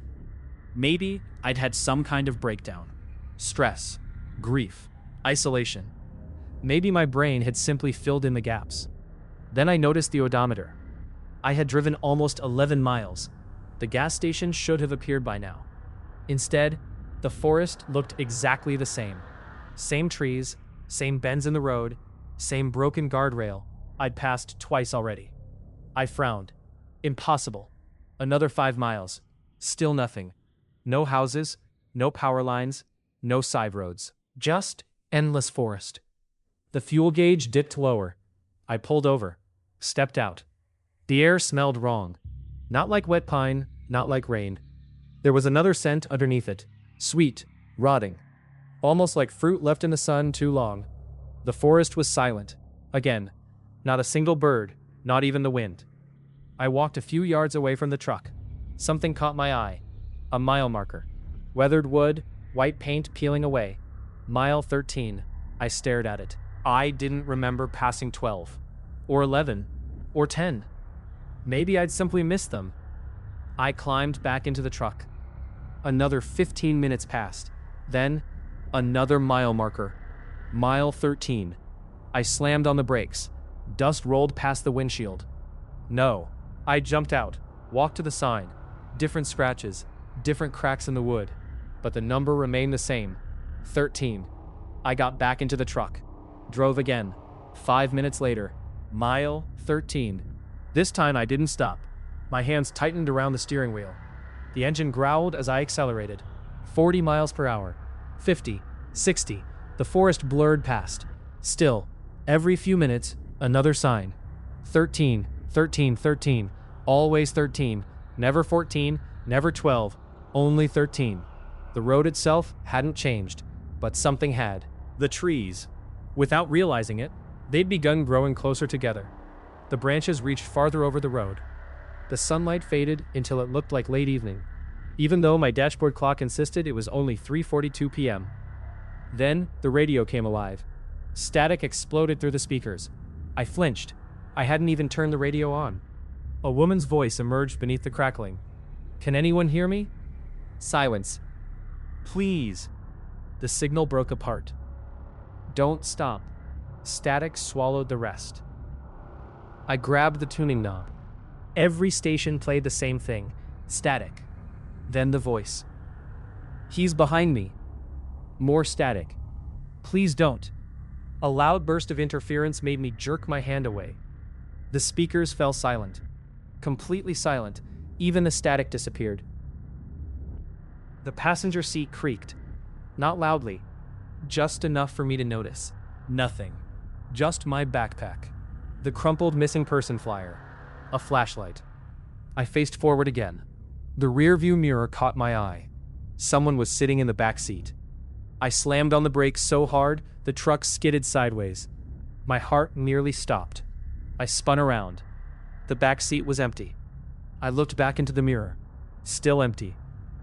Speaker 2: Maybe I'd had some kind of breakdown. Stress, grief, isolation. Maybe my brain had simply filled in the gaps. Then I noticed the odometer. I had driven almost 11 miles. The gas station should have appeared by now. Instead, the forest looked exactly the same. Same trees, same bends in the road, same broken guardrail I'd passed twice already. I frowned. Impossible. Another 5 miles. Still nothing. No houses, no power lines, no side roads. Just endless forest. The fuel gauge dipped lower. I pulled over, stepped out. The air smelled wrong. Not like wet pine, not like rain. There was another scent underneath it. Sweet, rotting. Almost like fruit left in the sun too long. The forest was silent. Again, not a single bird, not even the wind. I walked a few yards away from the truck. Something caught my eye. A mile marker. Weathered wood, white paint peeling away. Mile 13. I stared at it. I didn't remember passing 12. Or 11. Or 10. Maybe I'd simply missed them. I climbed back into the truck. Another 15 minutes passed. Then, another mile marker. Mile 13. I slammed on the brakes. Dust rolled past the windshield. No. I jumped out, walked to the sign. Different scratches, different cracks in the wood. But the number remained the same. 13. I got back into the truck. Drove again. 5 minutes later. Mile 13. This time I didn't stop. My hands tightened around the steering wheel. The engine growled as I accelerated. 40 miles per hour. 50. 60. The forest blurred past. Still, every few minutes, another sign. 13. 13. 13. Always 13. Never 14. Never 12. Only 13. The road itself hadn't changed, but something had. The trees. Without realizing it, they'd begun growing closer together. The branches reached farther over the road. The sunlight faded until it looked like late evening, even though my dashboard clock insisted it was only 3:42 p.m. Then, the radio came alive. Static exploded through the speakers. I flinched. I hadn't even turned the radio on. A woman's voice emerged beneath the crackling. "Can anyone hear me?" Silence. "Please." The signal broke apart. "Don't stop." Static swallowed the rest. I grabbed the tuning knob. Every station played the same thing. Static. Then the voice. "He's behind me." More static. "Please don't." A loud burst of interference made me jerk my hand away. The speakers fell silent. Completely silent. Even the static disappeared. The passenger seat creaked. Not loudly. Just enough for me to notice. Nothing. Just my backpack. The crumpled missing person flyer. A flashlight. I faced forward again. The rearview mirror caught my eye. Someone was sitting in the back seat. I slammed on the brakes so hard, the truck skidded sideways. My heart nearly stopped. I spun around. The back seat was empty. I looked back into the mirror. Still empty.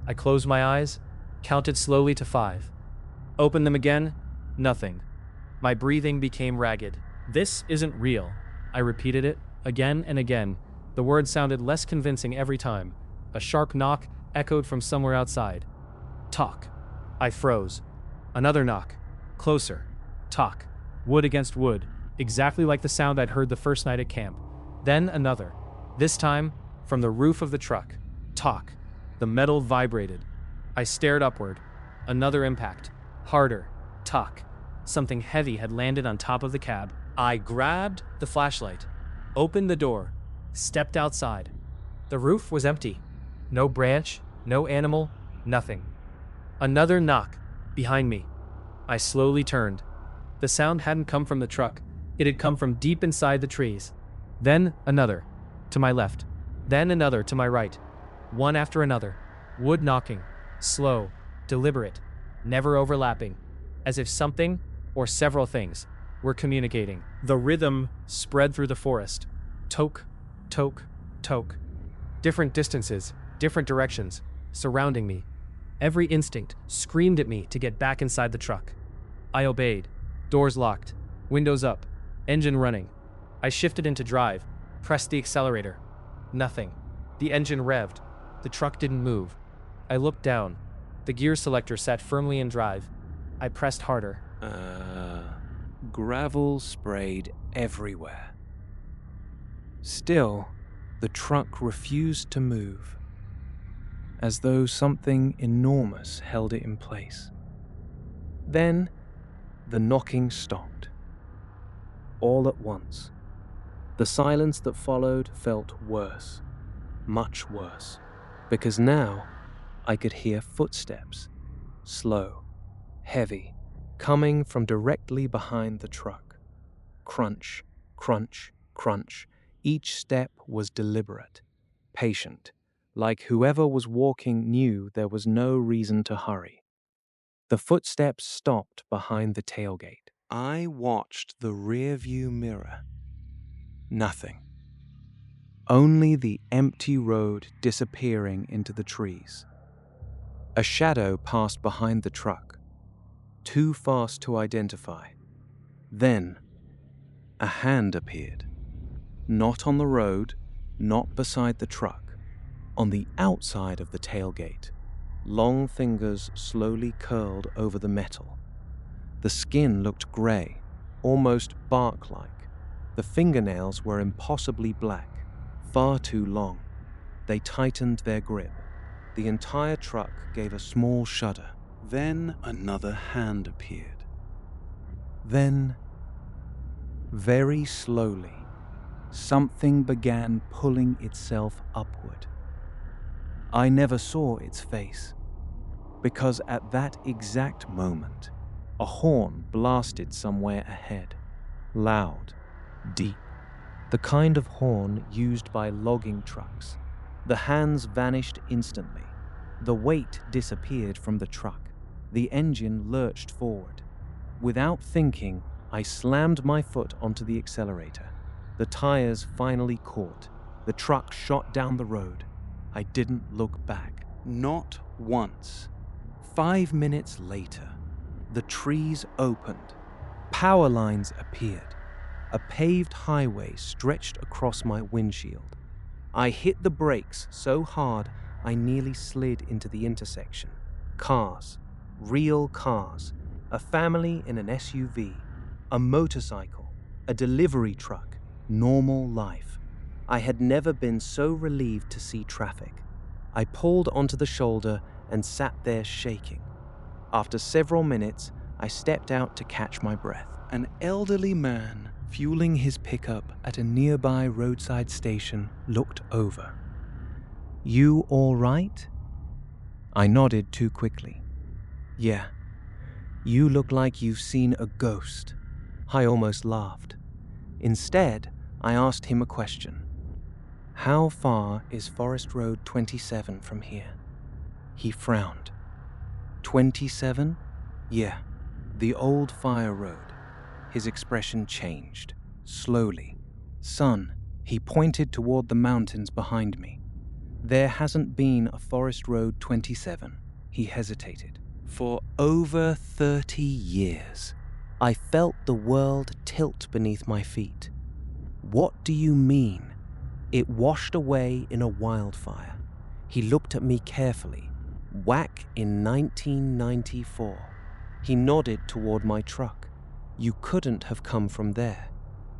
Speaker 2: I closed my eyes, counted slowly to 5. Opened them again. Nothing. My breathing became ragged. "This isn't real." I repeated it, again and again. The words sounded less convincing every time. A sharp knock echoed from somewhere outside. Talk. I froze. Another knock. Closer. Talk. Wood against wood, exactly like the sound I'd heard the first night at camp. Then another. This time, from the roof of the truck. Talk. The metal vibrated. I stared upward. Another impact. Harder. Talk. Something heavy had landed on top of the cab. I grabbed the flashlight, opened the door, stepped outside. The roof was empty. No branch, No animal, nothing. Another knock, behind me. I slowly turned. The sound hadn't come from the truck, it had come from deep inside the trees. Then another, to my left. Then another to my right. One after another. Wood knocking. Slow, deliberate, never overlapping. As if something, or several things, were communicating. The rhythm spread through the forest. Toke, toke, toke. Different distances, different directions, surrounding me. Every instinct screamed at me to get back inside the truck. I obeyed. Doors locked, windows up, engine running. I shifted into drive, pressed the accelerator. Nothing. The engine revved. The truck didn't move. I looked down. The gear selector sat firmly in drive. I pressed harder.
Speaker 1: Gravel sprayed everywhere. Still, the truck refused to move, as though something enormous held it in place. Then, the knocking stopped. All at once. The silence that followed felt worse, much worse, because now I could hear footsteps, slow, heavy, coming from directly behind the truck. Crunch, crunch, crunch. Each step was deliberate, patient, like whoever was walking knew there was no reason to hurry. The footsteps stopped behind the tailgate. I watched the rearview mirror. Nothing. Only the empty road disappearing into the trees. A shadow passed behind the truck, too fast to identify. Then, a hand appeared. Not on the road, not beside the truck. On the outside of the tailgate, long fingers slowly curled over the metal. The skin looked grey, almost bark-like. The fingernails were impossibly black, far too long. They tightened their grip. The entire truck gave a small shudder. Then another hand appeared. Then, very slowly, something began pulling itself upward. I never saw its face, because at that exact moment, a horn blasted somewhere ahead, loud, deep, the kind of horn used by logging trucks. The hands vanished instantly. The weight disappeared from the truck. The engine lurched forward. Without thinking, I slammed my foot onto the accelerator. The tires finally caught. The truck shot down the road. I didn't look back. Not once. 5 minutes later, the trees opened. Power lines appeared. A paved highway stretched across my windshield. I hit the brakes so hard I nearly slid into the intersection. Cars. Real cars. A family in an SUV. A motorcycle. A delivery truck. Normal life. I had never been so relieved to see traffic. I pulled onto the shoulder and sat there shaking. After several minutes, I stepped out to catch my breath. An elderly man, fueling his pickup at a nearby roadside station, looked over. "You all right?" I nodded too quickly. "Yeah. You look like you've seen a ghost." I almost laughed. Instead, I asked him a question. "How far is Forest Road 27 from here?" He frowned. 27? Yeah, the old fire road. His expression changed, slowly. "Son," he pointed toward the mountains behind me. "There hasn't been a Forest Road 27. He hesitated. "For over 30 years. I felt the world tilt beneath my feet." "What do you mean?" "It washed away in a wildfire." He looked at me carefully. "Whack in 1994. He nodded toward my truck. "You couldn't have come from there."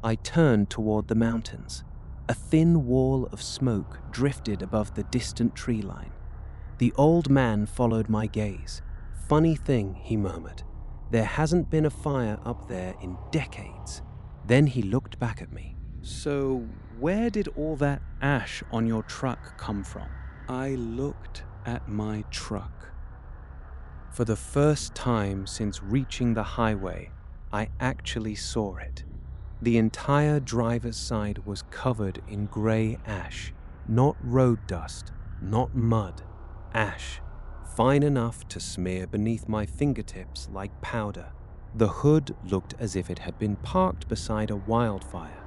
Speaker 1: I turned toward the mountains. A thin wall of smoke drifted above the distant tree line. The old man followed my gaze. "Funny thing," he murmured. "There hasn't been a fire up there in decades." Then he looked back at me. "So, where did all that ash on your truck come from?" I looked at my truck. For the first time since reaching the highway, I actually saw it. The entire driver's side was covered in grey ash, not road dust, not mud, ash, fine enough to smear beneath my fingertips like powder. The hood looked as if it had been parked beside a wildfire.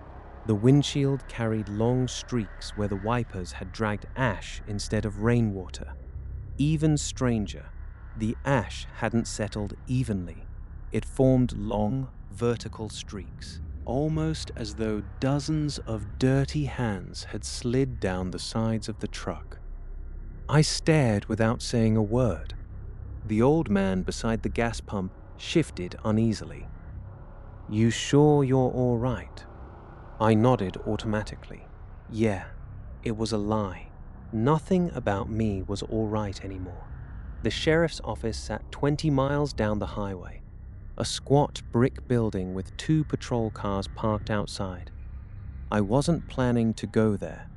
Speaker 1: The windshield carried long streaks where the wipers had dragged ash instead of rainwater. Even stranger, the ash hadn't settled evenly. It formed long, vertical streaks, almost as though dozens of dirty hands had slid down the sides of the truck. I stared without saying a word. The old man beside the gas pump shifted uneasily. "You sure you're all right?" I nodded automatically. Yeah, it was a lie. Nothing about me was all right anymore. The sheriff's office sat 20 miles down the highway, a squat brick building with 2 patrol cars parked outside. I wasn't planning to go there,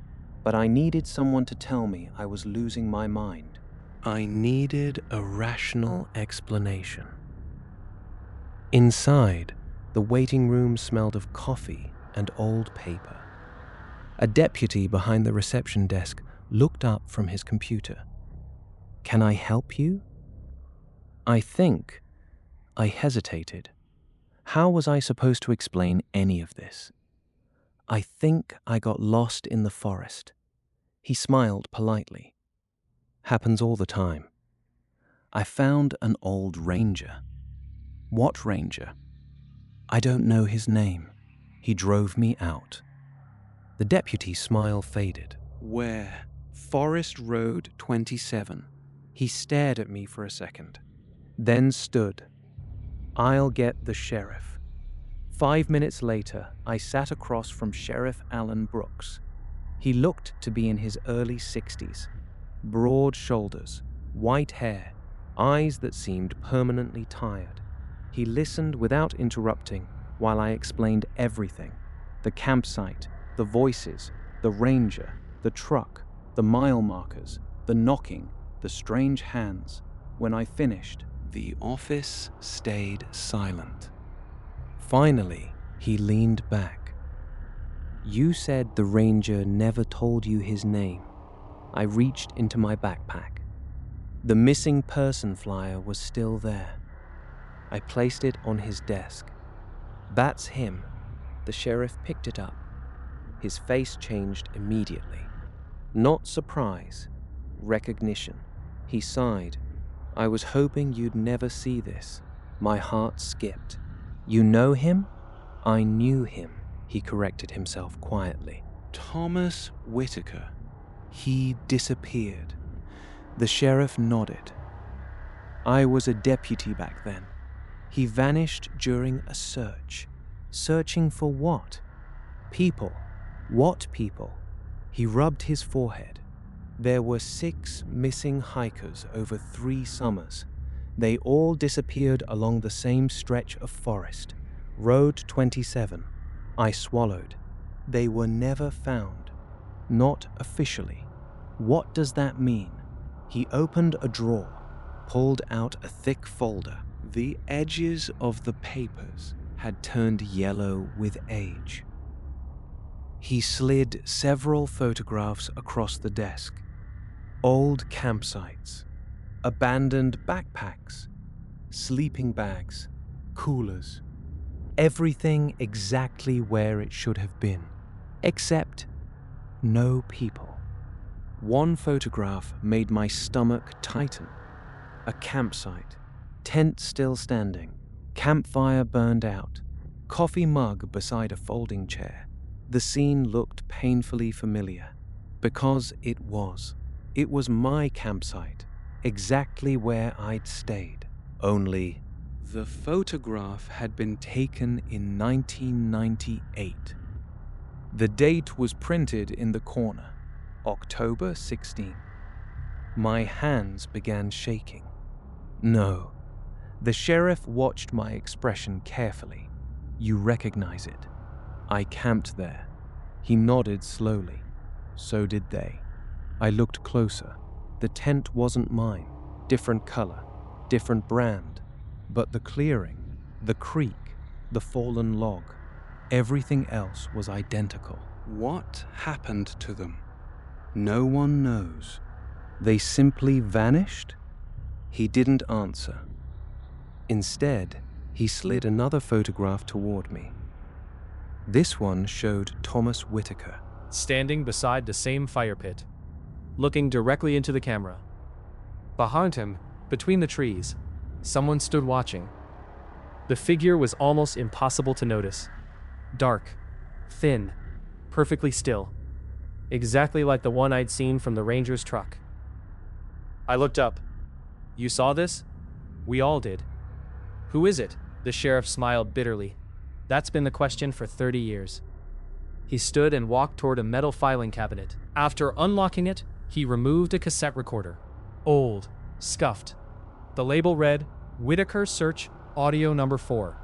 Speaker 1: but I needed someone to tell me I was losing my mind. I needed a rational explanation. Inside, the waiting room smelled of coffee and old paper. A deputy behind the reception desk looked up from his computer. "Can I help you?" I hesitated. How was I supposed to explain any of this? "I think I got lost in the forest." He smiled politely. "Happens all the time." "I found an old ranger." "What ranger?" "I don't know his name. He drove me out." The deputy's smile faded. "Where?" "Forest Road 27. He stared at me for a second, then stood. "I'll get the sheriff." 5 minutes later, I sat across from Sheriff Alan Brooks. He looked to be in his early 60s. Broad shoulders, white hair, eyes that seemed permanently tired. He listened without interrupting while I explained everything: the campsite, the voices, the ranger, the truck, the mile markers, the knocking, the strange hands. When I finished, the office stayed silent. Finally, he leaned back. "You said the ranger never told you his name." I reached into my backpack. The missing person flyer was still there. I placed it on his desk. "That's him." The sheriff picked it up. His face changed immediately. Not surprise, recognition. He sighed. "I was hoping you'd never see this." My heart skipped. "You know him?" "I knew him," he corrected himself quietly. "Thomas Whitaker. He disappeared." The sheriff nodded. "I was a deputy back then. He vanished during a search." "Searching for what?" "People." "What people?" He rubbed his forehead. "There were 6 missing hikers over 3 summers. They all disappeared along the same stretch of forest, Road 27. I swallowed. They were never found. Not officially." "What does that mean?" He opened a drawer, pulled out a thick folder. The edges of the papers had turned yellow with age. He slid several photographs across the desk. Old campsites, abandoned backpacks, sleeping bags, coolers. Everything exactly where it should have been, except no people. One photograph made my stomach tighten. A campsite, tent still standing, campfire burned out, coffee mug beside a folding chair. The scene looked painfully familiar, because it was. It was my campsite, exactly where I'd stayed. Only the photograph had been taken in 1998. The date was printed in the corner, October 16. My hands began shaking. No. The sheriff watched my expression carefully. "You recognize it." "I camped there." He nodded slowly. So did they. I looked closer. The tent wasn't mine, different color, different brand, but the clearing, the creek, the fallen log, everything else was identical. What happened to them? No one knows. They simply vanished? He didn't answer. Instead, he slid another photograph toward me. This one showed Thomas Whitaker,
Speaker 2: standing beside the same fire pit, looking directly into the camera. Behind him, between the trees, someone stood watching. The figure was almost impossible to notice. Dark, thin, perfectly still, exactly like the one I'd seen from the ranger's truck. I looked up. You saw this? We all did. Who is it? The sheriff smiled bitterly. That's been the question for 30 years. He stood and walked toward a metal filing cabinet. After unlocking it, he removed a cassette recorder. Old, scuffed. The label read, Whitaker Search Audio Number 4.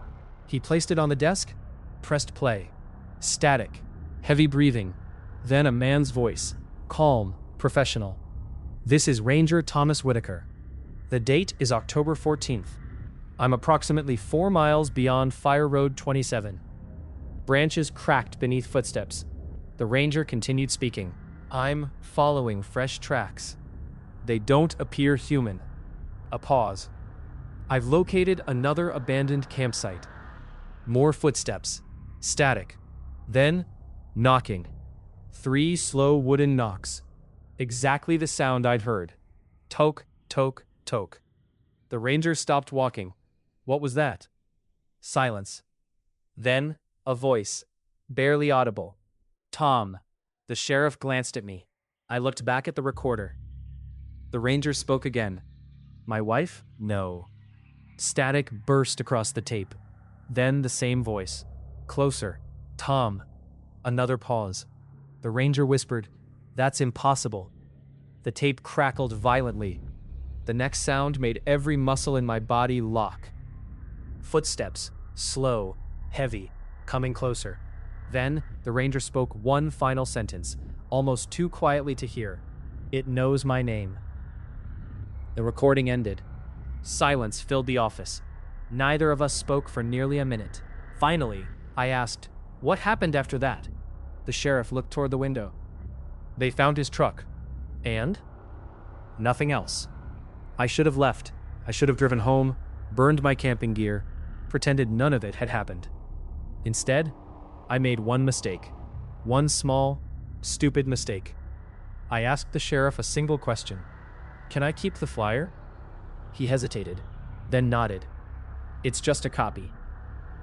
Speaker 2: He placed it on the desk, pressed play. Static, heavy breathing. Then a man's voice, calm, professional. This is Ranger Thomas Whitaker. The date is October 14th. I'm approximately 4 miles beyond Fire Road 27. Branches cracked beneath footsteps. The ranger continued speaking. I'm following fresh tracks. They don't appear human. A pause. I've located another abandoned campsite. More footsteps. Static. Then, knocking. 3 slow wooden knocks. Exactly the sound I'd heard. Toke, toke, toke. The ranger stopped walking. What was that? Silence. Then, a voice, barely audible. Tom. The sheriff glanced at me. I looked back at the recorder. The ranger spoke again. My wife? No. Static burst across the tape. Then the same voice. Closer. Tom. Another pause. The ranger whispered, That's impossible. The tape crackled violently. The next sound made every muscle in my body lock. Footsteps, slow, heavy, coming closer. Then, the ranger spoke one final sentence, almost too quietly to hear. It knows my name. The recording ended. Silence filled the office. Neither of us spoke for nearly a minute. Finally, I asked, What happened after that? The sheriff looked toward the window. They found his truck. And? Nothing else. I should have left. I should have driven home, burned my camping gear, pretended none of it had happened. Instead, I made one mistake. One small, stupid mistake. I asked the sheriff a single question. Can I keep the flyer? He hesitated, then nodded. It's just a copy.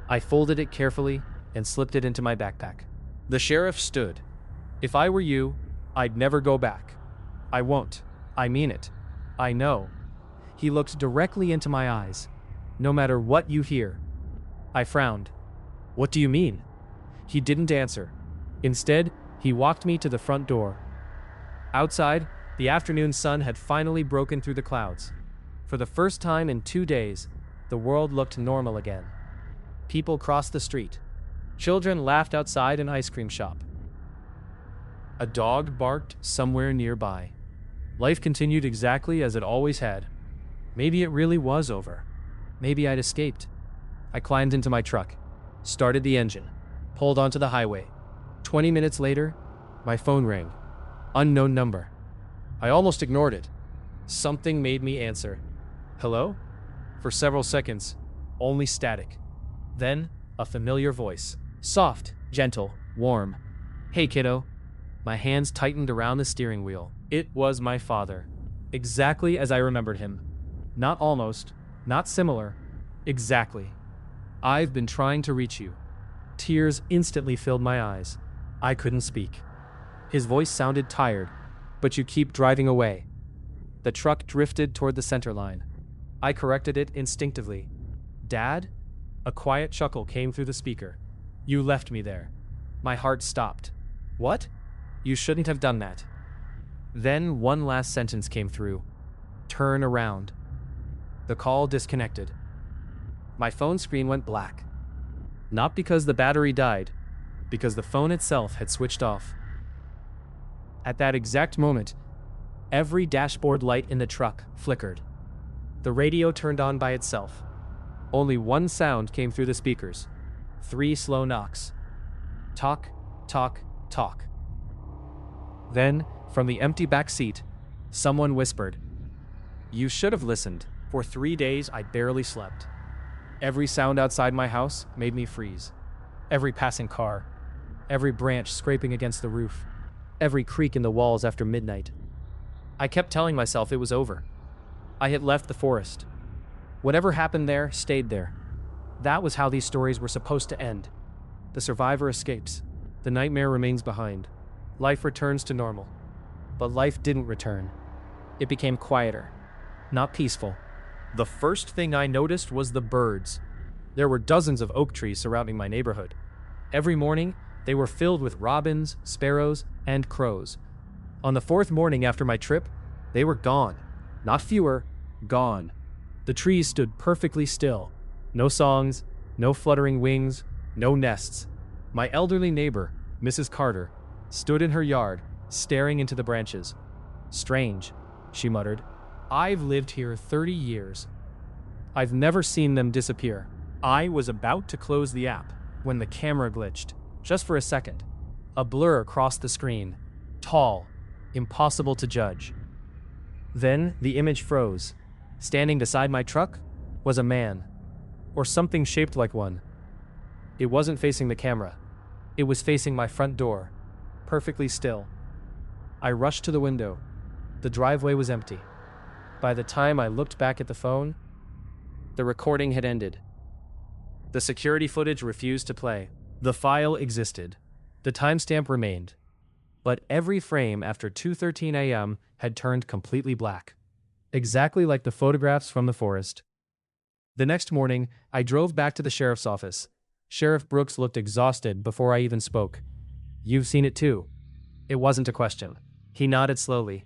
Speaker 2: I folded it carefully and slipped it into my backpack. The sheriff stood. If I were you, I'd never go back. I won't. I mean it. I know. He looked directly into my eyes. No matter what you hear. I frowned. What do you mean? He didn't answer. Instead, he walked me to the front door. Outside, the afternoon sun had finally broken through the clouds. For the first time in 2 days, the world looked normal again. People crossed the street. Children laughed outside an ice cream shop. A dog barked somewhere nearby. Life continued exactly as it always had. Maybe it really was over. Maybe I'd escaped. I climbed into my truck, started the engine, pulled onto the highway. 20 minutes later, my phone rang. Unknown number. I almost ignored it. Something made me answer. Hello? For several seconds, only static. Then, a familiar voice. Soft, gentle, warm. Hey, kiddo. My hands tightened around the steering wheel. It was my father. Exactly as I remembered him. Not almost, not similar. Exactly. I've been trying to reach you. Tears instantly filled my eyes. I couldn't speak. His voice sounded tired, but you keep driving away. The truck drifted toward the center line. I corrected it instinctively. Dad? A quiet chuckle came through the speaker. You left me there. My heart stopped. What? You shouldn't have done that. Then one last sentence came through. Turn around. The call disconnected. My phone screen went black. Not because the battery died, because the phone itself had switched off. At that exact moment, Every dashboard light in the truck flickered. The radio turned on by itself. Only one sound came through the speakers. 3 slow knocks. Talk, talk, talk. Then, from the empty back seat, someone whispered, "You should have listened. For 3 days, I barely slept. Every sound outside my house made me freeze. Every passing car, every branch scraping against the roof, every creak in the walls after midnight. I kept telling myself it was over. I had left the forest. Whatever happened there stayed there. That was how these stories were supposed to end. The survivor escapes. The nightmare remains behind. Life returns to normal." But life didn't return. It became quieter, not peaceful. The first thing I noticed was the birds. There were dozens of oak trees surrounding my neighborhood. Every morning, they were filled with robins, sparrows, and crows. On the 4th morning after my trip, they were gone. Not fewer, gone. The trees stood perfectly still. No songs, no fluttering wings, no nests. My elderly neighbor, Mrs. Carter, stood in her yard, staring into the branches. "Strange," she muttered. "I've lived here 30 years. I've never seen them disappear." I was about to close the app when the camera glitched, just for a second. A blur crossed the screen. Tall, impossible to judge. Then the image froze. Standing beside my truck was a man, or something shaped like one. It wasn't facing the camera. It was facing my front door, perfectly still. I rushed to the window. The driveway was empty. By the time I looked back at the phone, the recording had ended. The security footage refused to play. The file existed. The timestamp remained. But every frame after 2:13 a.m. had turned completely black. Exactly like the photographs from the forest. The next morning, I drove back to the sheriff's office. Sheriff Brooks looked exhausted before I even spoke. "You've seen it too." It wasn't a question. He nodded slowly.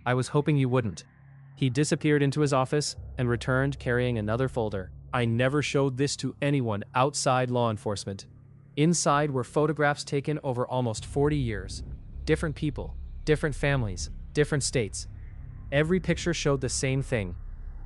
Speaker 2: "I was hoping you wouldn't." He disappeared into his office and returned carrying another folder. I never showed this to anyone outside law enforcement. Inside were photographs taken over almost 40 years. Different people, different families, different states. Every picture showed the same thing.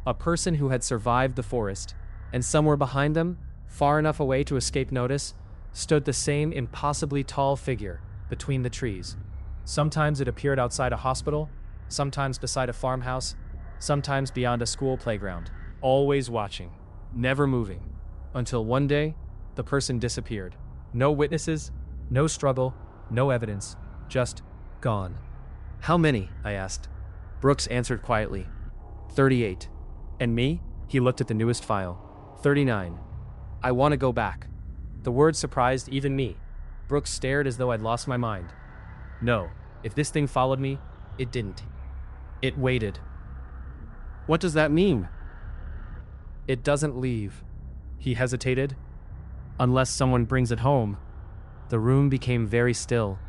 Speaker 2: A person who had survived the forest, and somewhere behind them, far enough away to escape notice, stood the same impossibly tall figure between the trees. Sometimes it appeared outside a hospital, sometimes beside a farmhouse, sometimes beyond a school playground, always watching, never moving, until one day, the person disappeared. No witnesses, no struggle, no evidence, just gone. "How many?" I asked. Brooks answered quietly. 38. "And me?" He looked at the newest file. 39. "I want to go back." The word surprised even me. Brooks stared as though I'd lost my mind. "No, if this thing followed me, it didn't. It waited." "What does that mean?" "It doesn't leave." He hesitated. "Unless someone brings it home." The room became very still.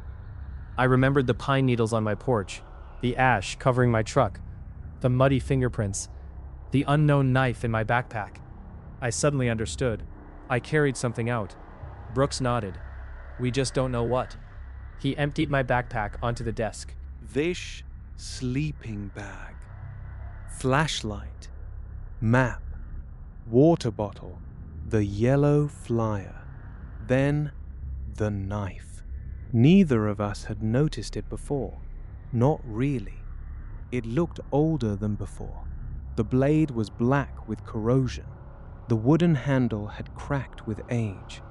Speaker 2: I remembered the pine needles on my porch, the ash covering my truck, the muddy fingerprints, the unknown knife in my backpack. I suddenly understood. I carried something out. Brooks nodded. "We just don't know what." He emptied my backpack onto the desk.
Speaker 1: This sleeping bag, flashlight, map, water bottle, the yellow flyer, then the knife. Neither of us had noticed it before. Not really. It looked older than before. The blade was black with corrosion. The wooden handle had cracked with age.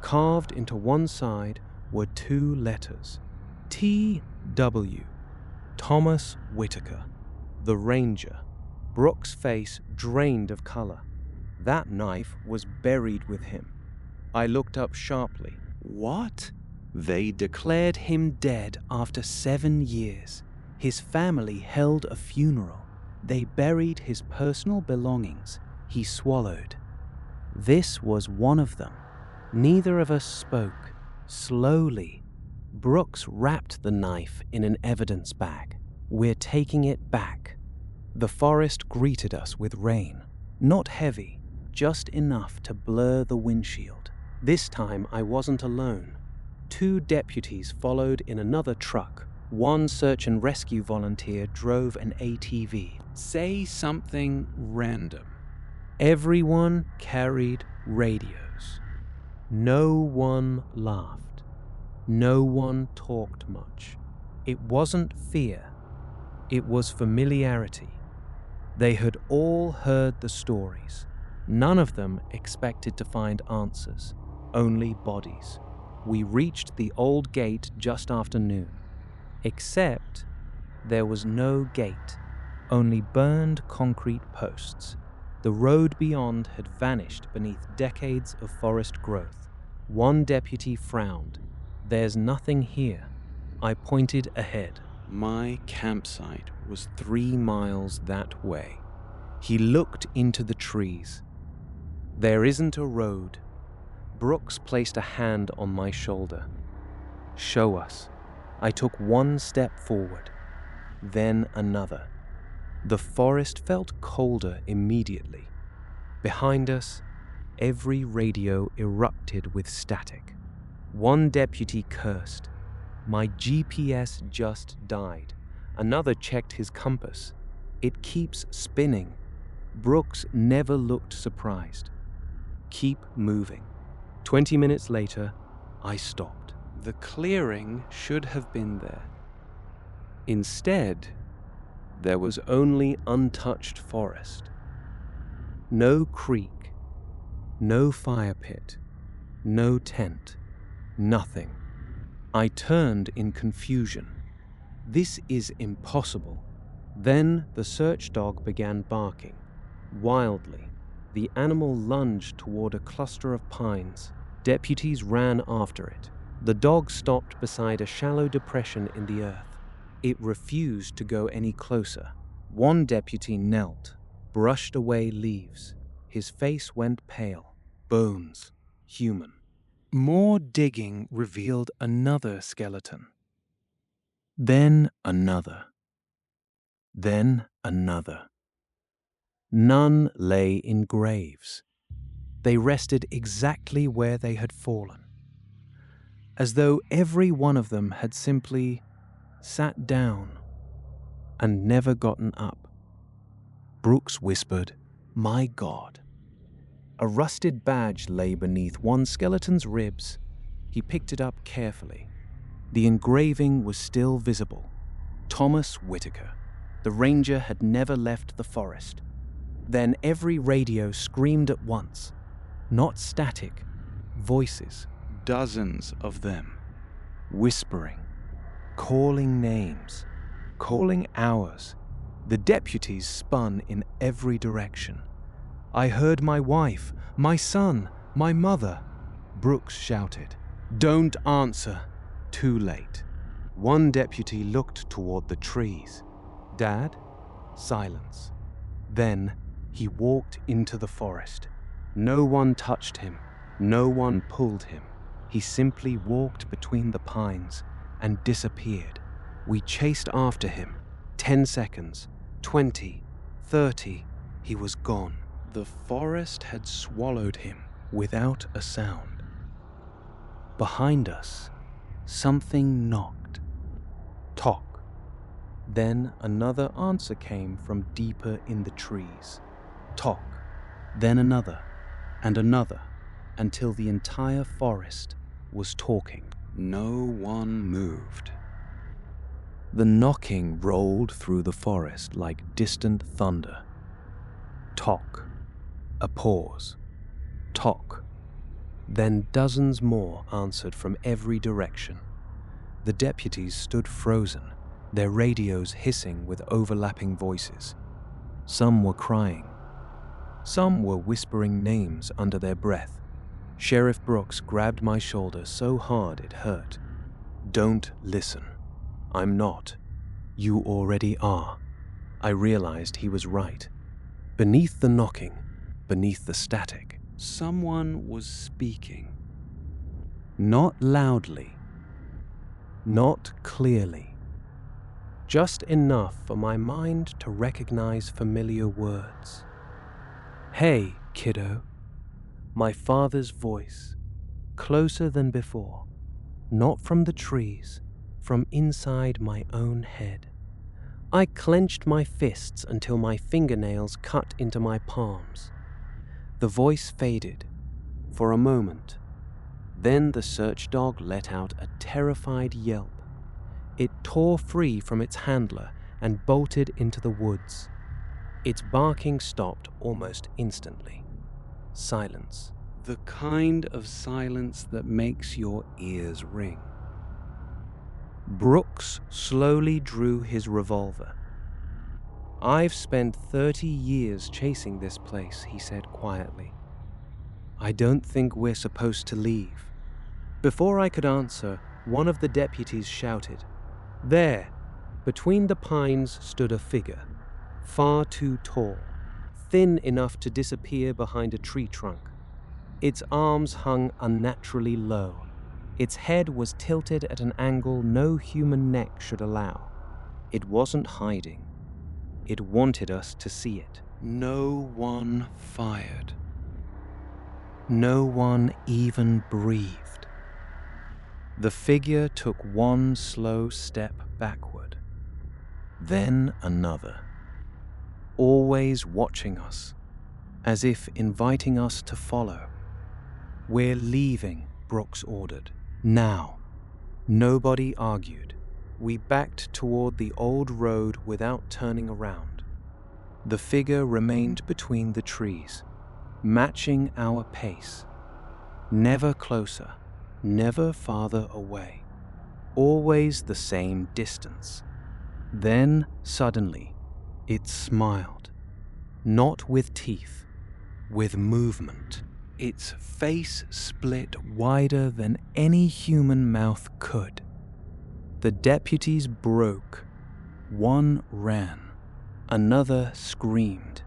Speaker 1: Carved into one side were 2 letters. T.W. Thomas Whitaker, the Ranger. Brooks' face drained of color. That knife was buried with him. I looked up sharply. What? They declared him dead after 7 years. His family held a funeral. They buried his personal belongings. He swallowed. This was one of them. Neither of us spoke. Slowly, Brooks wrapped the knife in an evidence bag. "We're taking it back." The forest greeted us with rain. Not heavy, just enough to blur the windshield. This time I wasn't alone. 2 deputies followed in another truck, One search and rescue volunteer drove an ATV.
Speaker 3: Say something random.
Speaker 1: Everyone carried radios. No one laughed. No one talked much. It wasn't fear. It was familiarity. They had all heard the stories. None of them expected to find answers, only bodies. We reached the old gate just after noon. Except there was no gate, only burned concrete posts. The road beyond had vanished beneath decades of forest growth. One deputy frowned. "There's nothing here." I pointed ahead.
Speaker 3: My campsite was 3
Speaker 1: miles that way. He looked into the trees. "There isn't a road." Brooks placed a hand on my shoulder. "Show us." I took one step forward, then another. The forest felt colder immediately. Behind us, every radio erupted with static. One deputy cursed. "My GPS just died." Another checked his compass. "It keeps spinning." Brooks never looked surprised. "Keep moving." 20 minutes later, I stopped.
Speaker 3: The clearing should have been there. Instead,
Speaker 1: There was only untouched forest. No creek, no fire pit, no tent, nothing. I turned in confusion. This is impossible. Then the search dog began barking. Wildly, the animal lunged toward a cluster of pines. Deputies ran after it. The dog stopped beside a shallow depression in the earth. It refused to go any closer. One deputy knelt, brushed away leaves. His face went pale. Bones. Human.
Speaker 3: more digging revealed another skeleton.
Speaker 1: Then another. Then another. None lay in graves. They rested exactly where they had fallen, as though every one of them had simply sat down and never gotten up. Brooks whispered, "My God." A rusted badge lay beneath one skeleton's ribs. He picked it up carefully. The engraving was still visible. Thomas Whitaker. The ranger had never left the forest. Then every radio screamed at once. Not static, voices.
Speaker 3: Dozens of them.
Speaker 1: Whispering, calling names, calling ours. The deputies spun in every direction. "I heard my wife, my son, my mother." Brooks shouted, "Don't answer." Too late. One deputy looked toward the trees. "Dad?" Silence. Then he walked into the forest. No one touched him. No one pulled him. He simply walked between the pines and disappeared. We chased after him. 10 seconds, 20, 30, he was gone.
Speaker 3: The forest had swallowed him.
Speaker 1: Without a sound. Behind us, something knocked. Tock. Then another answer came from deeper in the trees. Tock. Then another, and another, until the entire forest was talking.
Speaker 3: No one moved.
Speaker 1: The knocking rolled through the forest like distant thunder. Tock. A pause. Tock. Then dozens more answered from every direction. The deputies stood frozen, their radios hissing with overlapping voices. Some were crying. Some were whispering names under their breath. Sheriff Brooks grabbed my shoulder so hard it hurt. "Don't listen. I'm not. You already are." I realized he was right. Beneath the knocking, beneath the static,
Speaker 3: Someone was speaking.
Speaker 1: not loudly, not clearly, just enough for my mind to recognize familiar words. "Hey, kiddo." My father's voice, closer than before, not from the trees, from inside my own head. I clenched my fists until my fingernails cut into my palms. The voice faded for a moment. Then the search dog let out a terrified yelp. It tore free from its handler and bolted into the woods. Its barking stopped almost instantly. Silence.
Speaker 3: The kind of silence that makes your ears ring.
Speaker 1: Brooks slowly drew his revolver. "I've spent 30 years chasing this place," he said quietly. "I don't think we're supposed to leave." Before I could answer, one of the deputies shouted. There, between the pines, stood a figure, far too tall, thin enough to disappear behind a tree trunk. Its arms hung unnaturally low. Its head was tilted at an angle no human neck should allow. It wasn't hiding. It wanted us to see it.
Speaker 3: No one fired.
Speaker 1: No one even breathed. The figure took one slow step backward, then another, always watching us, as if inviting us to follow. "We're leaving," Brooks ordered. "Now." Nobody argued. We backed toward the old road without turning around. The figure remained between the trees, matching our pace. Never closer, never farther away. Always the same distance. Then, suddenly, it smiled. Not with teeth, with movement. Its face split wider than any human mouth could. The deputies broke. One ran. Another screamed.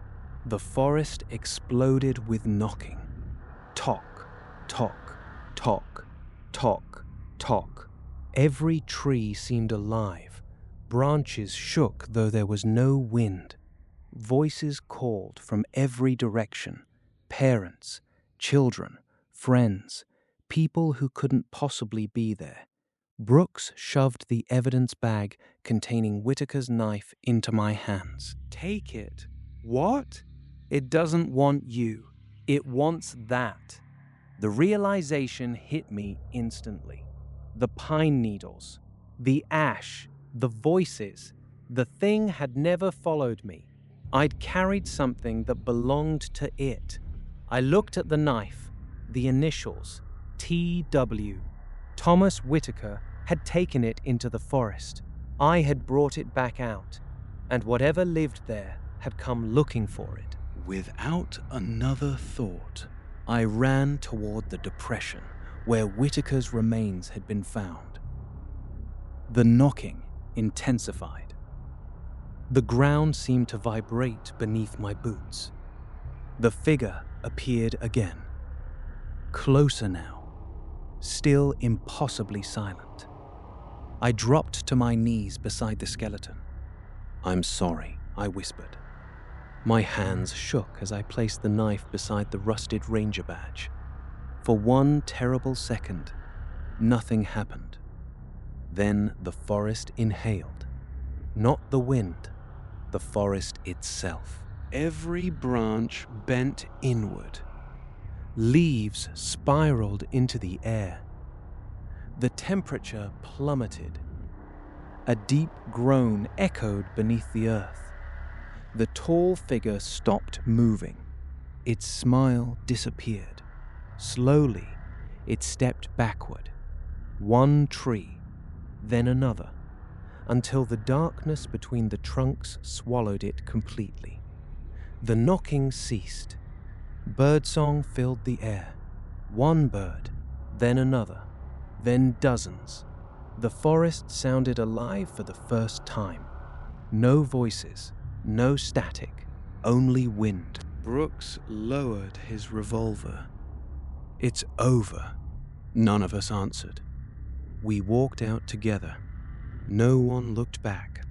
Speaker 1: The forest exploded with knocking. Tock, tock, tock, tock, tock. Every tree seemed alive. Branches shook though there was no wind. Voices called from every direction. Parents, children, friends, people who couldn't possibly be there. Brooks shoved the evidence bag containing Whitaker's knife into my hands. "Take it." "What?" "It doesn't want you. It wants that." The realization hit me instantly. The pine needles, the ash, the voices. The thing had never followed me. I'd carried something that belonged to it. I looked at the knife, the initials, T.W. Thomas Whitaker had taken it into the forest. I had brought it back out, and whatever lived there had come looking for it.
Speaker 3: Without another thought,
Speaker 1: I ran toward the depression where Whitaker's remains had been found. The knocking intensified. The ground seemed to vibrate beneath my boots. The figure appeared again. Closer now, still impossibly silent. I dropped to my knees beside the skeleton. "I'm sorry," I whispered. My hands shook as I placed the knife beside the rusted ranger badge. For one terrible second, nothing happened. Then the forest inhaled. Not the wind, the forest itself.
Speaker 3: every branch bent inward.
Speaker 1: Leaves spiraled into the air. The temperature plummeted. A deep groan echoed beneath the earth. The tall figure stopped moving. Its smile disappeared. Slowly, it stepped backward. One tree, then another, until the darkness between the trunks swallowed it completely. The knocking ceased. Birdsong filled the air. One bird, then another, then dozens. The forest sounded alive for the first time. No voices, no static, only wind.
Speaker 3: Brooks lowered his revolver.
Speaker 1: "It's over." None of us answered. We walked out together. No one looked back